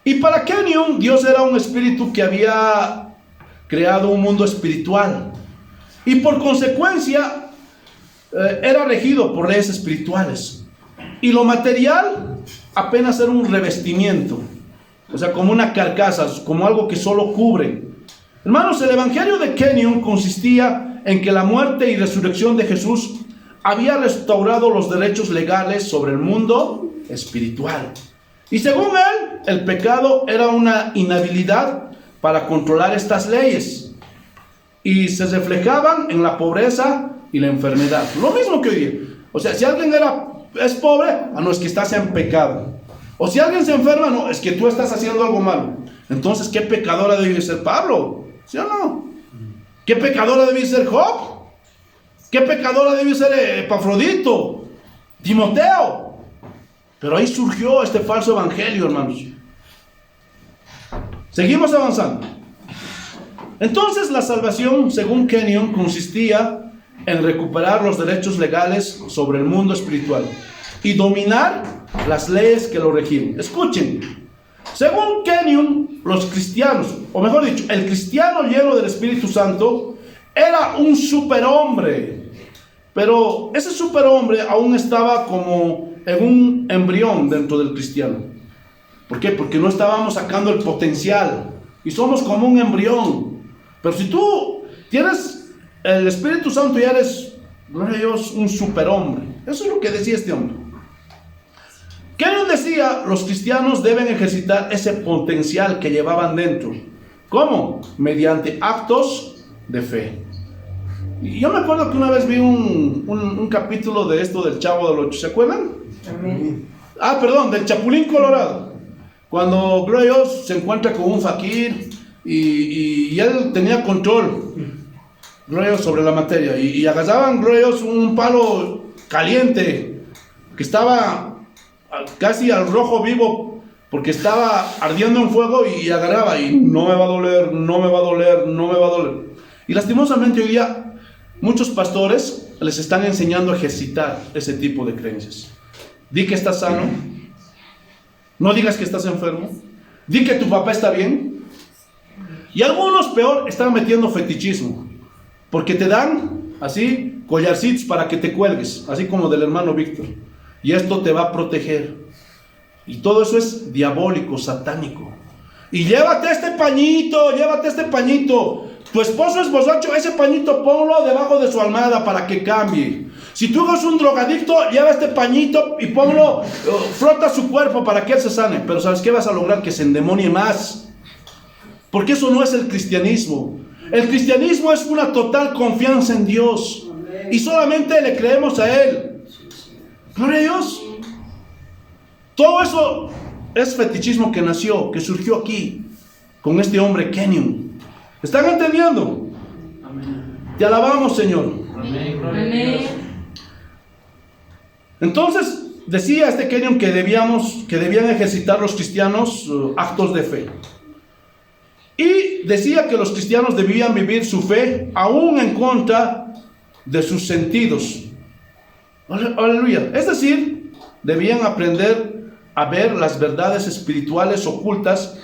Y para Kenyon, Dios era un espíritu que había creado un mundo espiritual. Y por consecuencia, era regido por leyes espirituales. Y lo material apenas era un revestimiento. O sea, como una carcasa, como algo que solo cubre. Hermanos, el evangelio de Kenyon consistía en que la muerte y resurrección de Jesús había restaurado los derechos legales sobre el mundo espiritual. Y según él, el pecado era una inhabilidad para controlar estas leyes. Y se reflejaban en la pobreza y la enfermedad. Lo mismo que hoy día. O sea, si alguien es pobre, no, es que estás en pecado. O si alguien se enferma, no, es que tú estás haciendo algo malo. Entonces, ¿qué pecadora debe ser Pablo? ¿Sí o no? ¿Qué pecadora debe ser Job? ¿Qué pecadora debe ser Epafrodito? Timoteo. Pero ahí surgió este falso evangelio, hermanos. Seguimos avanzando. Entonces, la salvación, según Kenyon, consistía en recuperar los derechos legales sobre el mundo espiritual y dominar las leyes que lo regían. Escuchen, según Kenyon, los cristianos, o mejor dicho, el cristiano lleno del Espíritu Santo era un superhombre, pero ese superhombre aún estaba como en un embrión dentro del cristiano. ¿Por qué? Porque no estábamos sacando el potencial y somos como un embrión. Pero si tú tienes el Espíritu Santo, ya eres, gloria a Dios, un superhombre. Eso es lo que decía este hombre. Kenyon decía, los cristianos deben ejercitar ese potencial que llevaban dentro. ¿Cómo? Mediante actos de fe. Y yo me acuerdo que una vez vi un capítulo de esto del Chavo del Ocho. ¿Se acuerdan? Amén. Perdón, del Chapulín Colorado. Cuando, gloria a Dios, se encuentra con un fakir y él tenía control. Glorioso sobre la materia. Y agarraban gloriosos un palo caliente que estaba casi al rojo vivo porque estaba ardiendo en fuego y agarraba y no me va a doler, no me va a doler, no me va a doler. Y lastimosamente hoy día muchos pastores les están enseñando a ejercitar ese tipo de creencias. Di que estás sano, no digas que estás enfermo, di que tu papá está bien. Y algunos, peor, están metiendo fetichismo, porque te dan así collarcitos para que te cuelgues, así como del hermano Víctor, y esto te va a proteger. Y todo eso es diabólico, satánico. Y llévate este pañito, llévate este pañito. Tu esposo es borracho, ese pañito ponlo debajo de su almohada para que cambie. Si tú eres un drogadicto, lleva este pañito y ponlo, frota su cuerpo para que él se sane. Pero ¿sabes qué vas a lograr? Que se endemonie más. Porque eso no es el cristianismo. El cristianismo es una total confianza en Dios. Y solamente le creemos a Él. Gloria a Dios. Todo eso es fetichismo que nació, que surgió aquí, con este hombre Kenyon. ¿Están entendiendo? Amén. Te alabamos, Señor. Amén. Amén. Entonces, decía este Kenyon que debían ejercitar los cristianos actos de fe. Y decía que los cristianos debían vivir su fe aún en contra de sus sentidos. Aleluya. Es decir, debían aprender a ver las verdades espirituales ocultas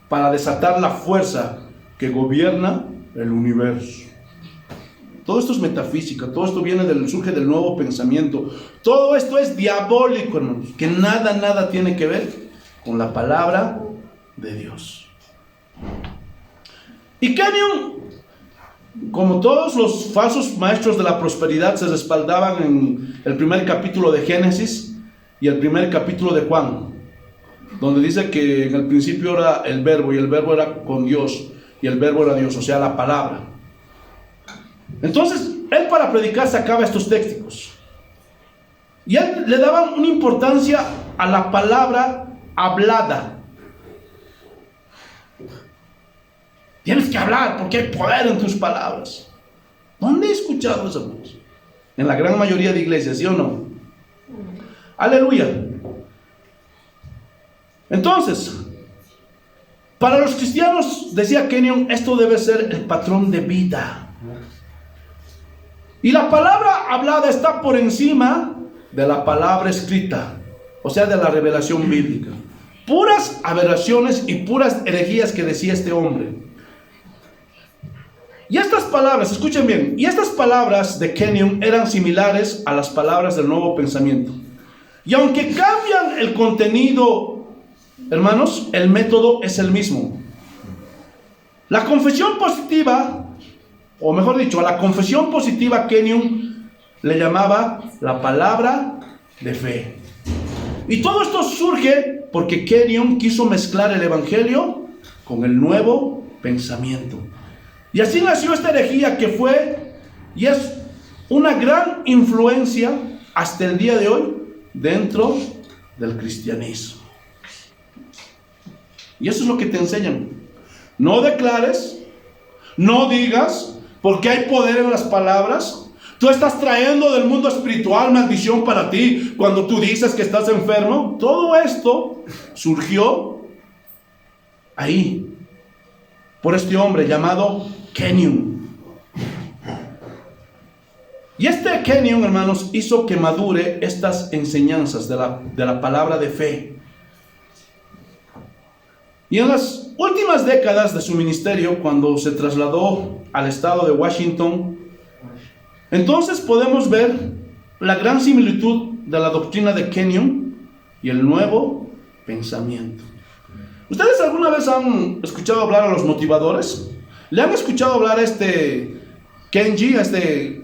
para desatar la fuerza que gobierna el universo. Todo esto es metafísica, todo esto surge del nuevo pensamiento. Todo esto es diabólico, hermanos, que nada tiene que ver con la palabra de Dios. Y Kenyon, como todos los falsos maestros de la prosperidad, se respaldaban en el primer capítulo de Génesis y el primer capítulo de Juan, donde dice que en el principio era el verbo y el verbo era con Dios y el verbo era Dios, o sea, la palabra. Entonces, él para predicar sacaba estos textos y él le daba una importancia a la palabra hablada. Tienes que hablar porque hay poder en tus palabras. ¿Dónde he escuchado esa voz? En la gran mayoría de iglesias, ¿sí o no? Aleluya. Entonces, para los cristianos, decía Kenyon, esto debe ser el patrón de vida. Y la palabra hablada está por encima de la palabra escrita, o sea, de la revelación bíblica. Puras aberraciones y puras herejías que decía este hombre. Y estas palabras, escuchen bien, y estas palabras de Kenyon eran similares a las palabras del nuevo pensamiento. Y aunque cambian el contenido, hermanos, el método es el mismo. La confesión positiva, o mejor dicho, a la confesión positiva Kenyon le llamaba la palabra de fe. Y todo esto surge porque Kenyon quiso mezclar el evangelio con el nuevo pensamiento. Y así nació esta herejía que fue y es una gran influencia hasta el día de hoy dentro del cristianismo. Y eso es lo que te enseñan. No declares, no digas, porque hay poder en las palabras. Tú estás trayendo del mundo espiritual maldición para ti cuando tú dices que estás enfermo. Todo esto surgió ahí, por este hombre llamado Kenyon. Y este Kenyon, hermanos, hizo que madure estas enseñanzas de la palabra de fe. Y en las últimas décadas de su ministerio, cuando se trasladó al estado de Washington, entonces podemos ver la gran similitud de la doctrina de Kenyon y el nuevo pensamiento. ¿Ustedes alguna vez han escuchado hablar a los motivadores? ¿Le han escuchado hablar a este Kenji, a este...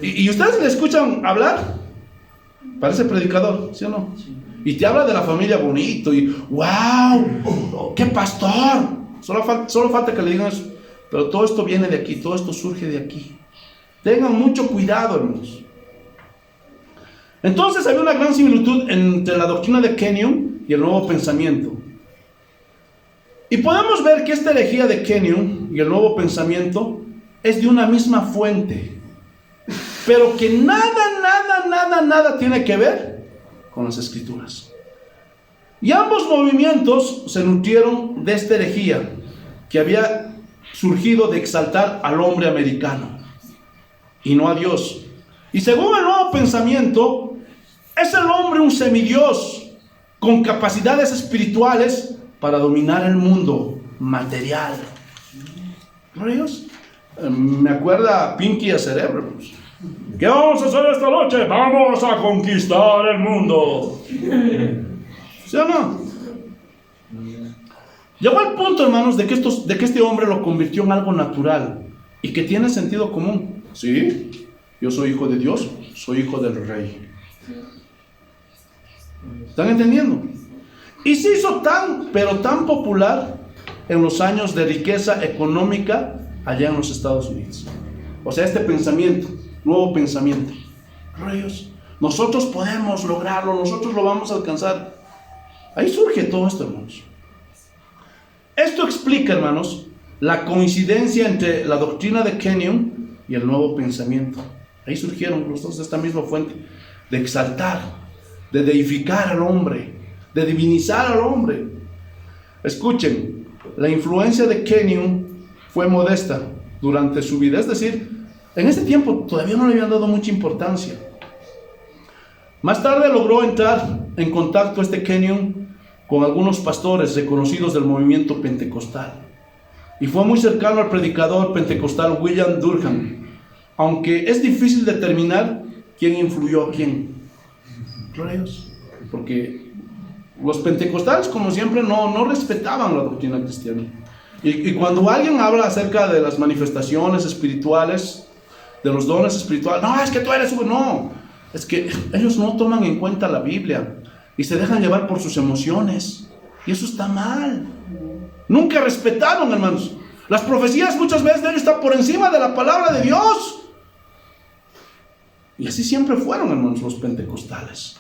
¿Y ustedes le escuchan hablar? Parece predicador, ¿sí o no? Y te habla de la familia bonito y ¡wow! ¡Qué pastor! Solo falta que le digan eso. Pero todo esto viene de aquí, todo esto surge de aquí. Tengan mucho cuidado, hermanos. Entonces había una gran similitud entre la doctrina de Kenyon y el nuevo pensamiento. Y podemos ver que esta herejía de Kenyon y el nuevo pensamiento es de una misma fuente, pero que nada tiene que ver con las Escrituras. Y ambos movimientos se nutrieron de esta herejía que había surgido de exaltar al hombre americano y no a Dios. Y según el nuevo pensamiento, es el hombre un semidios con capacidades espirituales para dominar el mundo material. ¿No ellos? Me acuerda Pinky a Cerebro. ¿Qué vamos a hacer esta noche? Vamos a conquistar el mundo. ¿Sí o no? Llegó al punto, hermanos, de que este hombre lo convirtió en algo natural y que tiene sentido común. Sí, yo soy hijo de Dios, soy hijo del rey. ¿Están entendiendo? Y se hizo pero tan popular en los años de riqueza económica allá en los Estados Unidos. O sea, este pensamiento, nuevo pensamiento. Reyes, nosotros podemos lograrlo, nosotros lo vamos a alcanzar. Ahí surge todo esto, hermanos. Esto explica, hermanos, la coincidencia entre la doctrina de Kenyon y el nuevo pensamiento. Ahí surgieron los dos de esta misma fuente, de exaltar, de deificar al hombre, de divinizar al hombre. Escuchen, la influencia de Kenyon fue modesta durante su vida, es decir, en este tiempo todavía no le habían dado mucha importancia. Más tarde logró entrar en contacto Kenyon con algunos pastores reconocidos del movimiento pentecostal y fue muy cercano al predicador pentecostal William Durham, aunque es difícil determinar quién influyó a quién. Gloria a Dios. Porque los pentecostales, como siempre, no respetaban la doctrina cristiana. Y cuando alguien habla acerca de las manifestaciones espirituales, de los dones espirituales, no, es que tú eres uno. No, es que ellos no toman en cuenta la Biblia y se dejan llevar por sus emociones. Y eso está mal. Nunca respetaron, hermanos. Las profecías muchas veces de ellos están por encima de la palabra de Dios. Y así siempre fueron, hermanos, los pentecostales.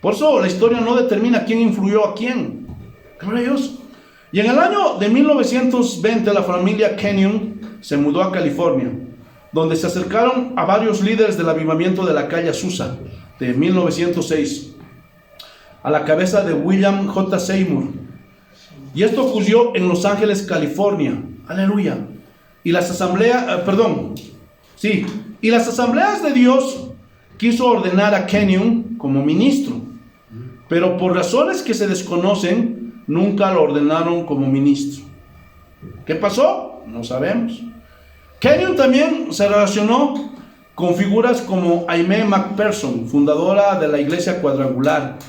Por eso la historia no determina quién influyó a quién. Gloria a Dios. Y en el año de 1920 la familia Kenyon se mudó a California, donde se acercaron a varios líderes del avivamiento de la calle Azusa de 1906, a la cabeza de William J. Seymour. Y esto ocurrió en Los Ángeles, California. Aleluya. Y las asambleas, y las asambleas de Dios quiso ordenar a Kenyon como ministro, pero por razones que se desconocen, nunca lo ordenaron como ministro. ¿Qué pasó? No sabemos. Kenyon también se relacionó con figuras como Aimee McPherson, fundadora de la Iglesia Cuadrangular,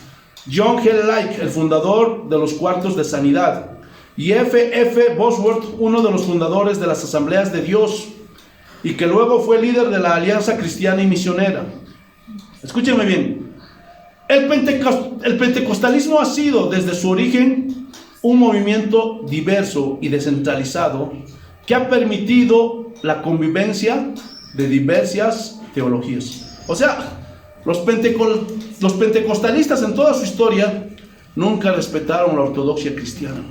John G. Lake, el fundador de los Cuartos de Sanidad, y F. Bosworth, uno de los fundadores de las Asambleas de Dios, y que luego fue líder de la Alianza Cristiana y Misionera. Escúchenme bien. El pentecostalismo ha sido desde su origen un movimiento diverso y descentralizado que ha permitido la convivencia de diversas teologías. O sea, los pentecostalistas en toda su historia nunca respetaron la ortodoxia cristiana.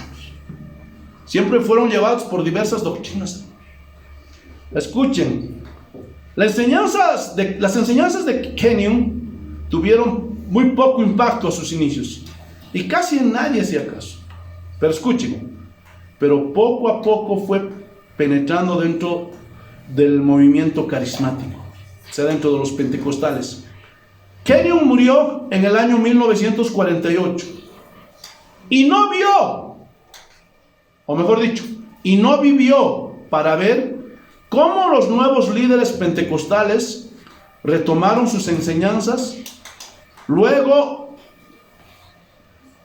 Siempre fueron llevados por diversas doctrinas. Escuchen, las enseñanzas de Kenyon tuvieron muy poco impacto a sus inicios y casi nadie hacía caso. Pero escuchen, pero poco a poco fue penetrando dentro del movimiento carismático, o sea, dentro de los pentecostales. Kenyon murió en el año 1948 y no vio, o mejor dicho, y no vivió para ver cómo los nuevos líderes pentecostales retomaron sus enseñanzas luego,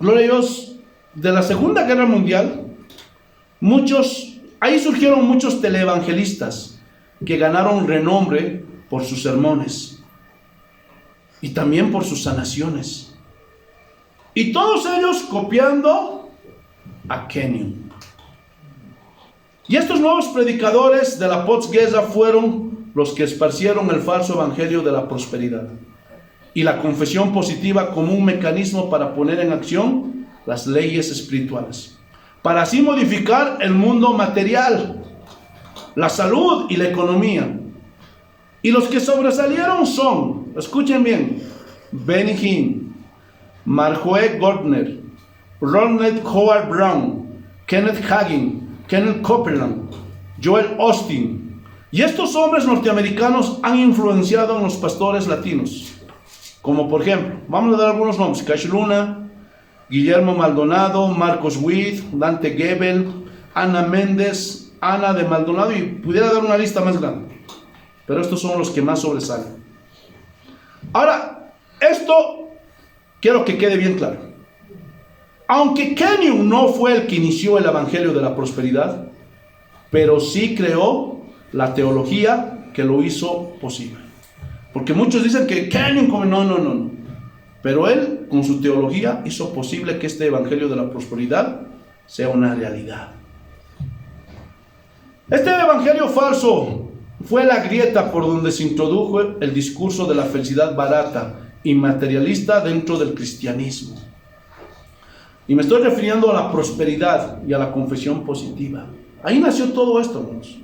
gloria a Dios, de la Segunda Guerra Mundial. Ahí surgieron muchos teleevangelistas que ganaron renombre por sus sermones y también por sus sanaciones. Y todos ellos copiando a Kenyon. Y estos nuevos predicadores de la posguerra fueron los que esparcieron el falso evangelio de la prosperidad y la confesión positiva como un mecanismo para poner en acción las leyes espirituales. para así modificar el mundo material, la salud y la economía. Y los que sobresalieron son, escuchen bien, Benny Hinn, Marjoe Gortner, Ronald Howard Brown, Kenneth Hagin, Kenneth Copeland, Joel Austin. Y estos hombres norteamericanos han influenciado en los pastores latinos. Como por ejemplo, vamos a dar algunos nombres: Cash Luna, Guillermo Maldonado, Marcos Witt, Dante Gebel, Ana Méndez, Ana de Maldonado, y pudiera dar una lista más grande. Pero estos son los que más sobresalen. Ahora, esto quiero que quede bien claro. Aunque Kenyon no fue el que inició el Evangelio de la Prosperidad, pero sí creó la teología que lo hizo posible. Porque muchos dicen que Kenyon, no. Pero él, con su teología, hizo posible que este Evangelio de la Prosperidad sea una realidad. Este Evangelio falso fue la grieta por donde se introdujo el discurso de la felicidad barata y materialista dentro del cristianismo. Y me estoy refiriendo a la prosperidad y a la confesión positiva. Ahí nació todo esto, hermanos.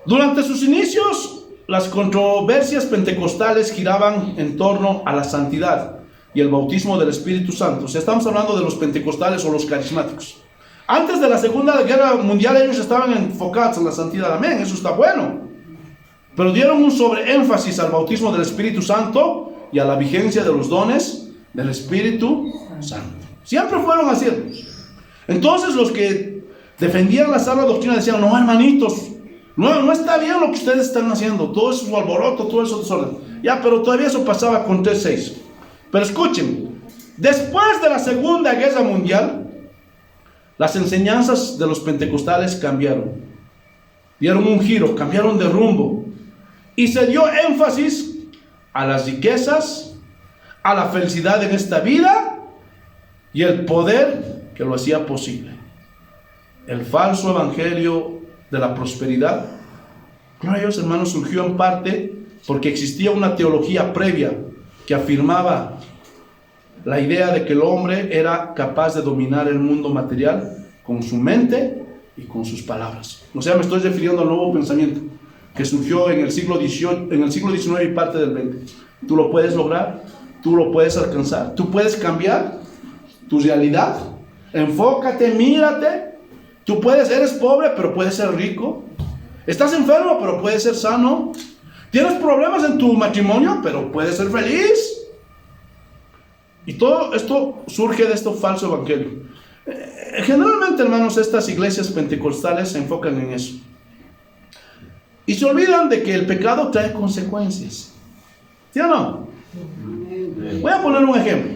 Durante sus inicios, las controversias pentecostales giraban en torno a la santidad y el bautismo del Espíritu Santo. O sea, estamos hablando de los pentecostales o los carismáticos. Antes de la Segunda Guerra Mundial, ellos estaban enfocados en la santidad. Amén, eso está bueno. Pero dieron un sobreénfasis al bautismo del Espíritu Santo y a la vigencia de los dones del Espíritu Santo. Siempre fueron así. Entonces los que defendían la sana doctrina decían: no, hermanitos, no está bien lo que ustedes están haciendo, todo eso es alboroto, todo eso es desorden. Ya, pero todavía eso pasaba con 3:6. Pero escuchen, después de la Segunda Guerra Mundial, las enseñanzas de los pentecostales cambiaron, dieron un giro, cambiaron de rumbo, y se dio énfasis a las riquezas, a la felicidad en esta vida y el poder que lo hacía posible. El falso evangelio de la prosperidad, gloria a Dios, hermanos, surgió en parte porque existía una teología previa que afirmaba la idea de que el hombre era capaz de dominar el mundo material con su mente y con sus palabras. O sea, me estoy refiriendo al nuevo pensamiento que surgió en el siglo XIX y parte del XX. Tú lo puedes lograr, tú lo puedes alcanzar, tú puedes cambiar tu realidad. Enfócate, mírate. Tú eres pobre, pero puedes ser rico. Estás enfermo, pero puedes ser sano. Tienes problemas en tu matrimonio, pero puedes ser feliz. Y todo esto surge de este falso evangelio. Generalmente, hermanos, estas iglesias pentecostales se enfocan en eso. Y se olvidan de que el pecado trae consecuencias. ¿Sí o no? Voy a poner un ejemplo.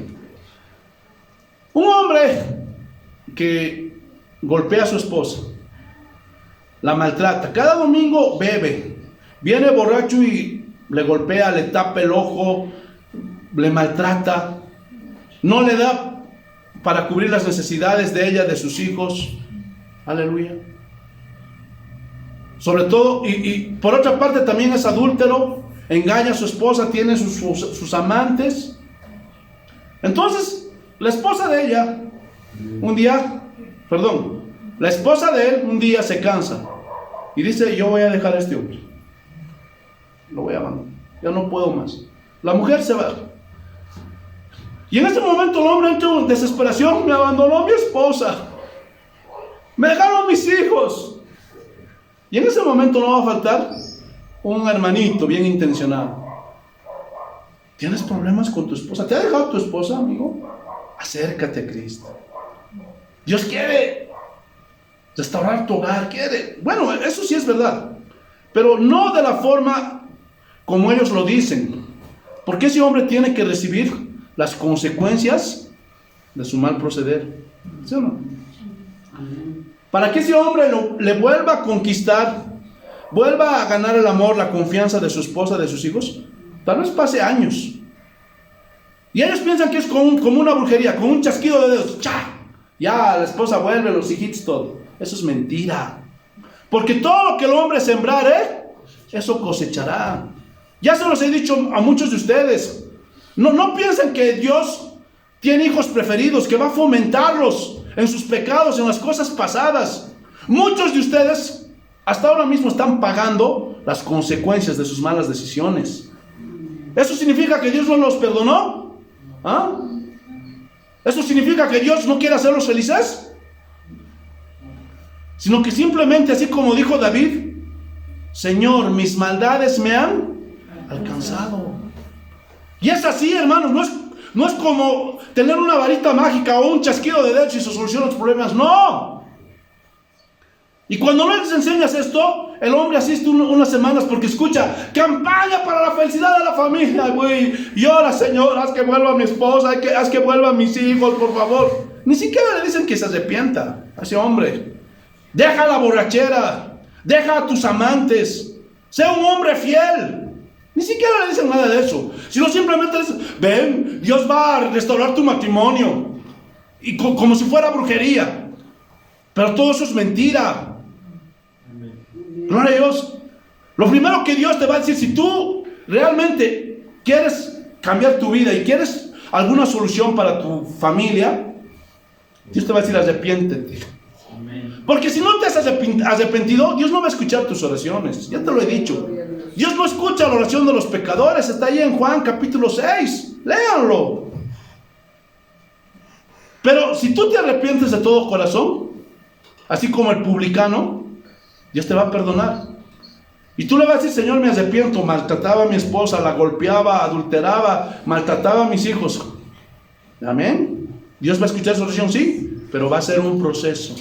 Un hombre que golpea a su esposa, la maltrata, cada domingo bebe, viene borracho y le golpea, le tapa el ojo, le maltrata, no le da para cubrir las necesidades de ella, de sus hijos. Aleluya. Sobre todo, y por otra parte también es adúltero, engaña a su esposa, tiene sus amantes. Entonces, la esposa de él un día se cansa y dice: yo voy a dejar a este hombre, lo voy a abandonar, ya no puedo más. La mujer se va. Y en ese momento el hombre entra en desesperación: me abandonó mi esposa, me dejaron mis hijos. Y en ese momento no va a faltar un hermanito bien intencionado: ¿tienes problemas con tu esposa? ¿Te ha dejado tu esposa, amigo? Acércate a Cristo. Dios quiere restaurar tu hogar, quiere. Bueno, eso sí es verdad, pero no de la forma como ellos lo dicen, porque ese hombre tiene que recibir las consecuencias de su mal proceder. ¿Sí o no? Para que ese hombre le vuelva a conquistar, vuelva a ganar el amor, la confianza de su esposa, de sus hijos, tal vez pase años. Y ellos piensan que es como una brujería, con un chasquido de dedos, ¡cha! Ya la esposa vuelve, los hijitos, todo. Eso es mentira. Porque todo lo que el hombre sembrare, eso cosechará. Ya se los he dicho a muchos de ustedes. No piensen que Dios tiene hijos preferidos, que va a fomentarlos en sus pecados, en las cosas pasadas. Muchos de ustedes hasta ahora mismo están pagando las consecuencias de sus malas decisiones. ¿Eso significa que Dios no los perdonó? ¿Ah? ¿Eso significa que Dios no quiere hacerlos felices? Sino que simplemente, así como dijo David: Señor, mis maldades me han alcanzado. Y es así, hermanos, no es como tener una varita mágica o un chasquido de dedos y se solucionan los problemas. No. Y cuando no les enseñas esto, el hombre asiste unas semanas porque escucha: campaña para la felicidad de la familia, güey. Y ahora, Señor, haz que vuelva mi esposa, haz que vuelvan mis hijos, por favor. Ni siquiera le dicen que se arrepienta a ese hombre. Deja la borrachera, deja a tus amantes, sea un hombre fiel. Ni siquiera le dicen nada de eso, sino simplemente dicen: ven, Dios va a restaurar tu matrimonio. Y como si fuera brujería. Pero todo eso es mentira. Gloria a Dios. Lo primero que Dios te va a decir, si tú realmente quieres cambiar tu vida y quieres alguna solución para tu familia, Dios te va a decir: arrepiéntete. Porque si no te has arrepentido, Dios no va a escuchar tus oraciones. Ya te lo he dicho. Dios no escucha la oración de los pecadores. Está ahí en Juan capítulo 6. Léanlo. Pero si tú te arrepientes de todo corazón, así como el publicano, Dios te va a perdonar. Y tú le vas a decir: Señor, me arrepiento, maltrataba a mi esposa, la golpeaba, adulteraba, maltrataba a mis hijos. Amén. Dios va a escuchar su oración, sí, pero va a ser un proceso.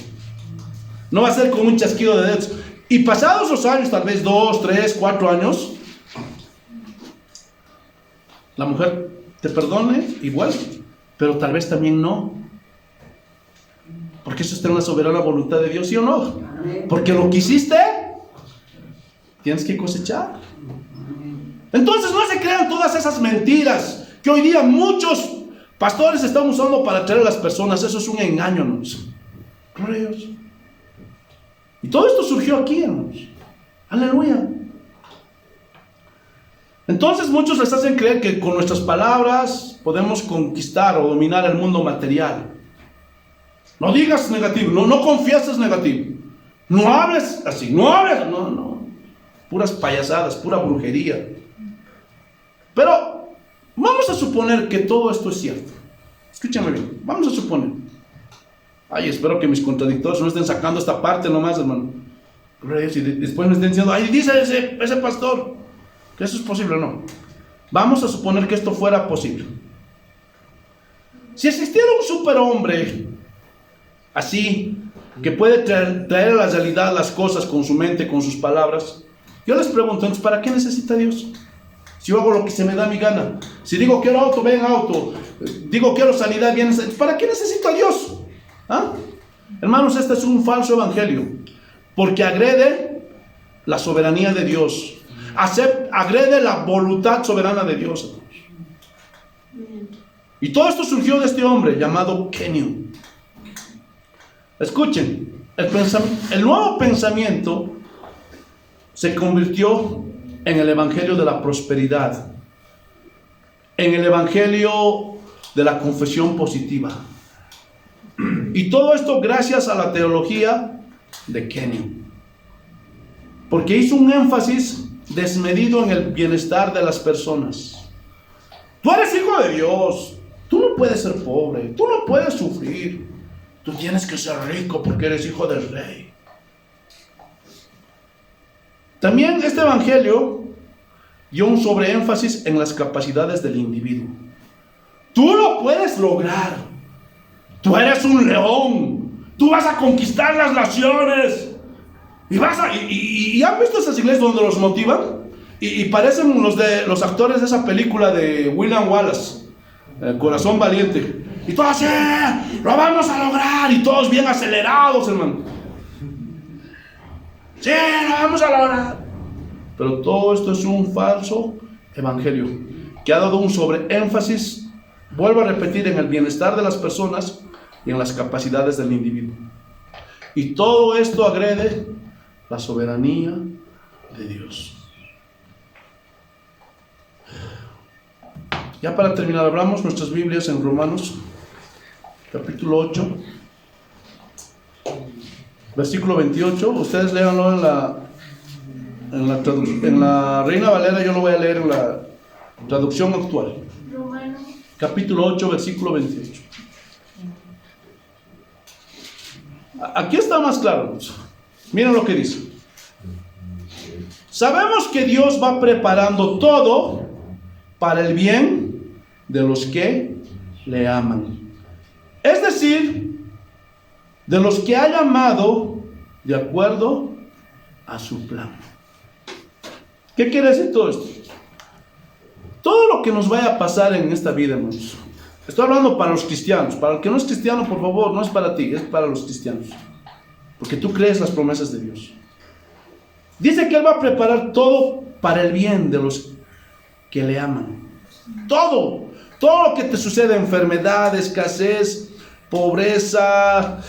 No va a ser con un chasquido de dedos. Y pasados los años, tal vez 2, 3, 4 años, la mujer te perdone y vuelve, pero tal vez también no. Porque eso está en la soberana voluntad de Dios, ¿sí o no? Porque lo que hiciste, tienes que cosechar. Entonces no se crean todas esas mentiras que hoy día muchos pastores están usando para atraer a las personas. Eso es un engaño, hermanos. Gloria a Dios. Y todo esto surgió aquí, hermanos. Aleluya. Entonces muchos les hacen creer que con nuestras palabras podemos conquistar o dominar el mundo material. No digas negativo, no confieses negativo. No hables así, no. Puras payasadas, pura brujería. Pero vamos a suponer que todo esto es cierto. Escúchame bien, vamos a suponer. Ay, espero que mis contradictores no estén sacando esta parte nomás, hermano. Y después me estén diciendo: ay, dice ese pastor que eso es posible. No. Vamos a suponer que esto fuera posible. Si existiera un superhombre así, que puede traer a la realidad las cosas con su mente, con sus palabras, yo les pregunto: entonces, ¿para qué necesita Dios? Si yo hago lo que se me da mi gana, si digo quiero auto, ven auto, digo quiero sanidad, bien, ¿para qué necesito a Dios? ¿Ah? Hermanos, este es un falso evangelio, porque agrede la soberanía de Dios, agrede la voluntad soberana de Dios. Y todo esto surgió de este hombre llamado Kenyon. Escuchen, el nuevo pensamiento se convirtió en el evangelio de la prosperidad, en el evangelio de la confesión positiva. Y todo esto gracias a la teología de Kenyon, porque hizo un énfasis desmedido en el bienestar de las personas. Tú eres hijo de Dios, tú no puedes ser pobre, tú no puedes sufrir, tú tienes que ser rico porque eres hijo del rey. También este evangelio dio un sobreénfasis en las capacidades del individuo. Tú lo puedes lograr. Tú eres un león. Tú vas a conquistar las naciones. Y ¿han visto esas iglesias donde los motivan? Y parecen los actores de esa película de William Wallace, Corazón Valiente. Y todos así: lo vamos a lograr. Y todos bien acelerados, hermano. Sí, lo vamos a lograr. Pero todo esto es un falso evangelio que ha dado un sobreénfasis, vuelvo a repetir, en el bienestar de las personas y en las capacidades del individuo. Y todo esto agrede la soberanía de Dios. Ya para terminar, abramos nuestras Biblias en Romanos capítulo 8. versículo 28. Ustedes léanlo en la Reina Valera, yo lo voy a leer en la traducción actual. Romanos. Capítulo 8, versículo 28. Aquí está más claro. Miren lo que dice. Sabemos que Dios va preparando todo para el bien de los que le aman. Es decir, de los que ha llamado de acuerdo a su plan. ¿Qué quiere decir todo esto? Todo lo que nos vaya a pasar en esta vida, hermanos. Estoy hablando para los cristianos. Para el que no es cristiano, por favor, no es para ti, es para los cristianos. Porque tú crees las promesas de Dios. Dice que Él va a preparar todo para el bien de los que le aman. Todo lo que te sucede, enfermedad, escasez, pobreza,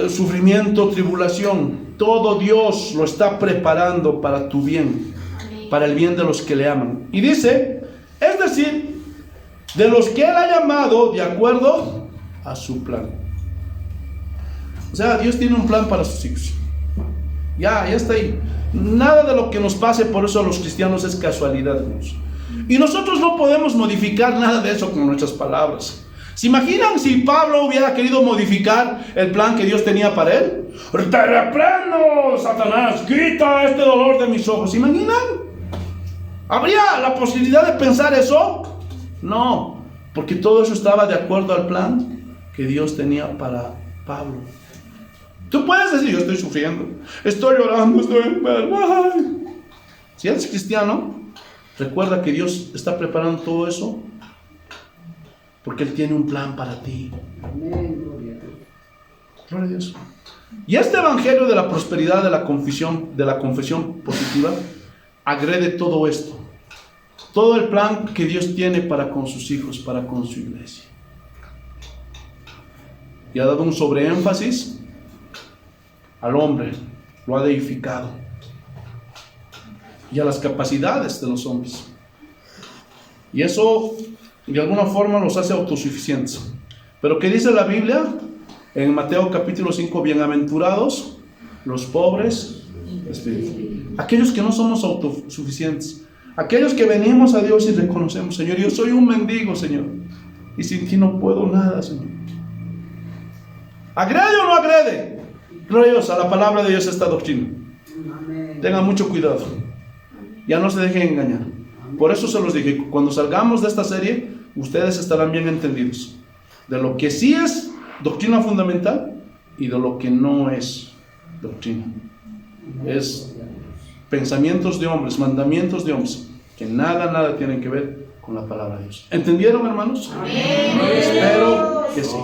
sufrimiento, tribulación, todo Dios lo está preparando para tu bien, para el bien de los que le aman. Y dice, es decir, de los que Él ha llamado de acuerdo a su plan. O sea, Dios tiene un plan para sus hijos. Ya está ahí. Nada de lo que nos pase, por eso a los cristianos, es casualidad, hermanos. Y nosotros no podemos modificar nada de eso con nuestras palabras. ¿Se imaginan si Pablo hubiera querido modificar el plan que Dios tenía para él? Te reprendo, Satanás, quita este dolor de mis ojos. ¿Se imaginan? ¿Habría la posibilidad de pensar eso? No, porque todo eso estaba de acuerdo al plan que Dios tenía para Pablo. Tú puedes decir, yo estoy sufriendo, estoy llorando, estoy enfermo. Si eres cristiano, recuerda que Dios está preparando todo eso porque Él tiene un plan para ti. Amén, gloria a Dios. Gloria a Dios. Y este evangelio de la prosperidad, de la confesión positiva, agrede todo esto. Todo el plan que Dios tiene para con sus hijos, para con su iglesia. Y ha dado un sobreénfasis al hombre, lo ha deificado, y a las capacidades de los hombres. Y eso de alguna forma los hace autosuficientes. Pero ¿qué dice la Biblia? En Mateo capítulo 5, bienaventurados los pobres de espíritu. Aquellos que no somos autosuficientes, aquellos que venimos a Dios y reconocemos, Señor, yo soy un mendigo, Señor, y sin ti no puedo nada, Señor. ¿Agrede o no agrede? Gloria a Dios, a la palabra de Dios esta doctrina. Amén. Tengan mucho cuidado. Ya no se dejen engañar. Por eso se los dije, cuando salgamos de esta serie, ustedes estarán bien entendidos de lo que sí es doctrina fundamental y de lo que no es doctrina. Es pensamientos de hombres, mandamientos de hombres, que nada tienen que ver con la palabra de Dios. ¿Entendieron, hermanos? Amén. Espero que sí.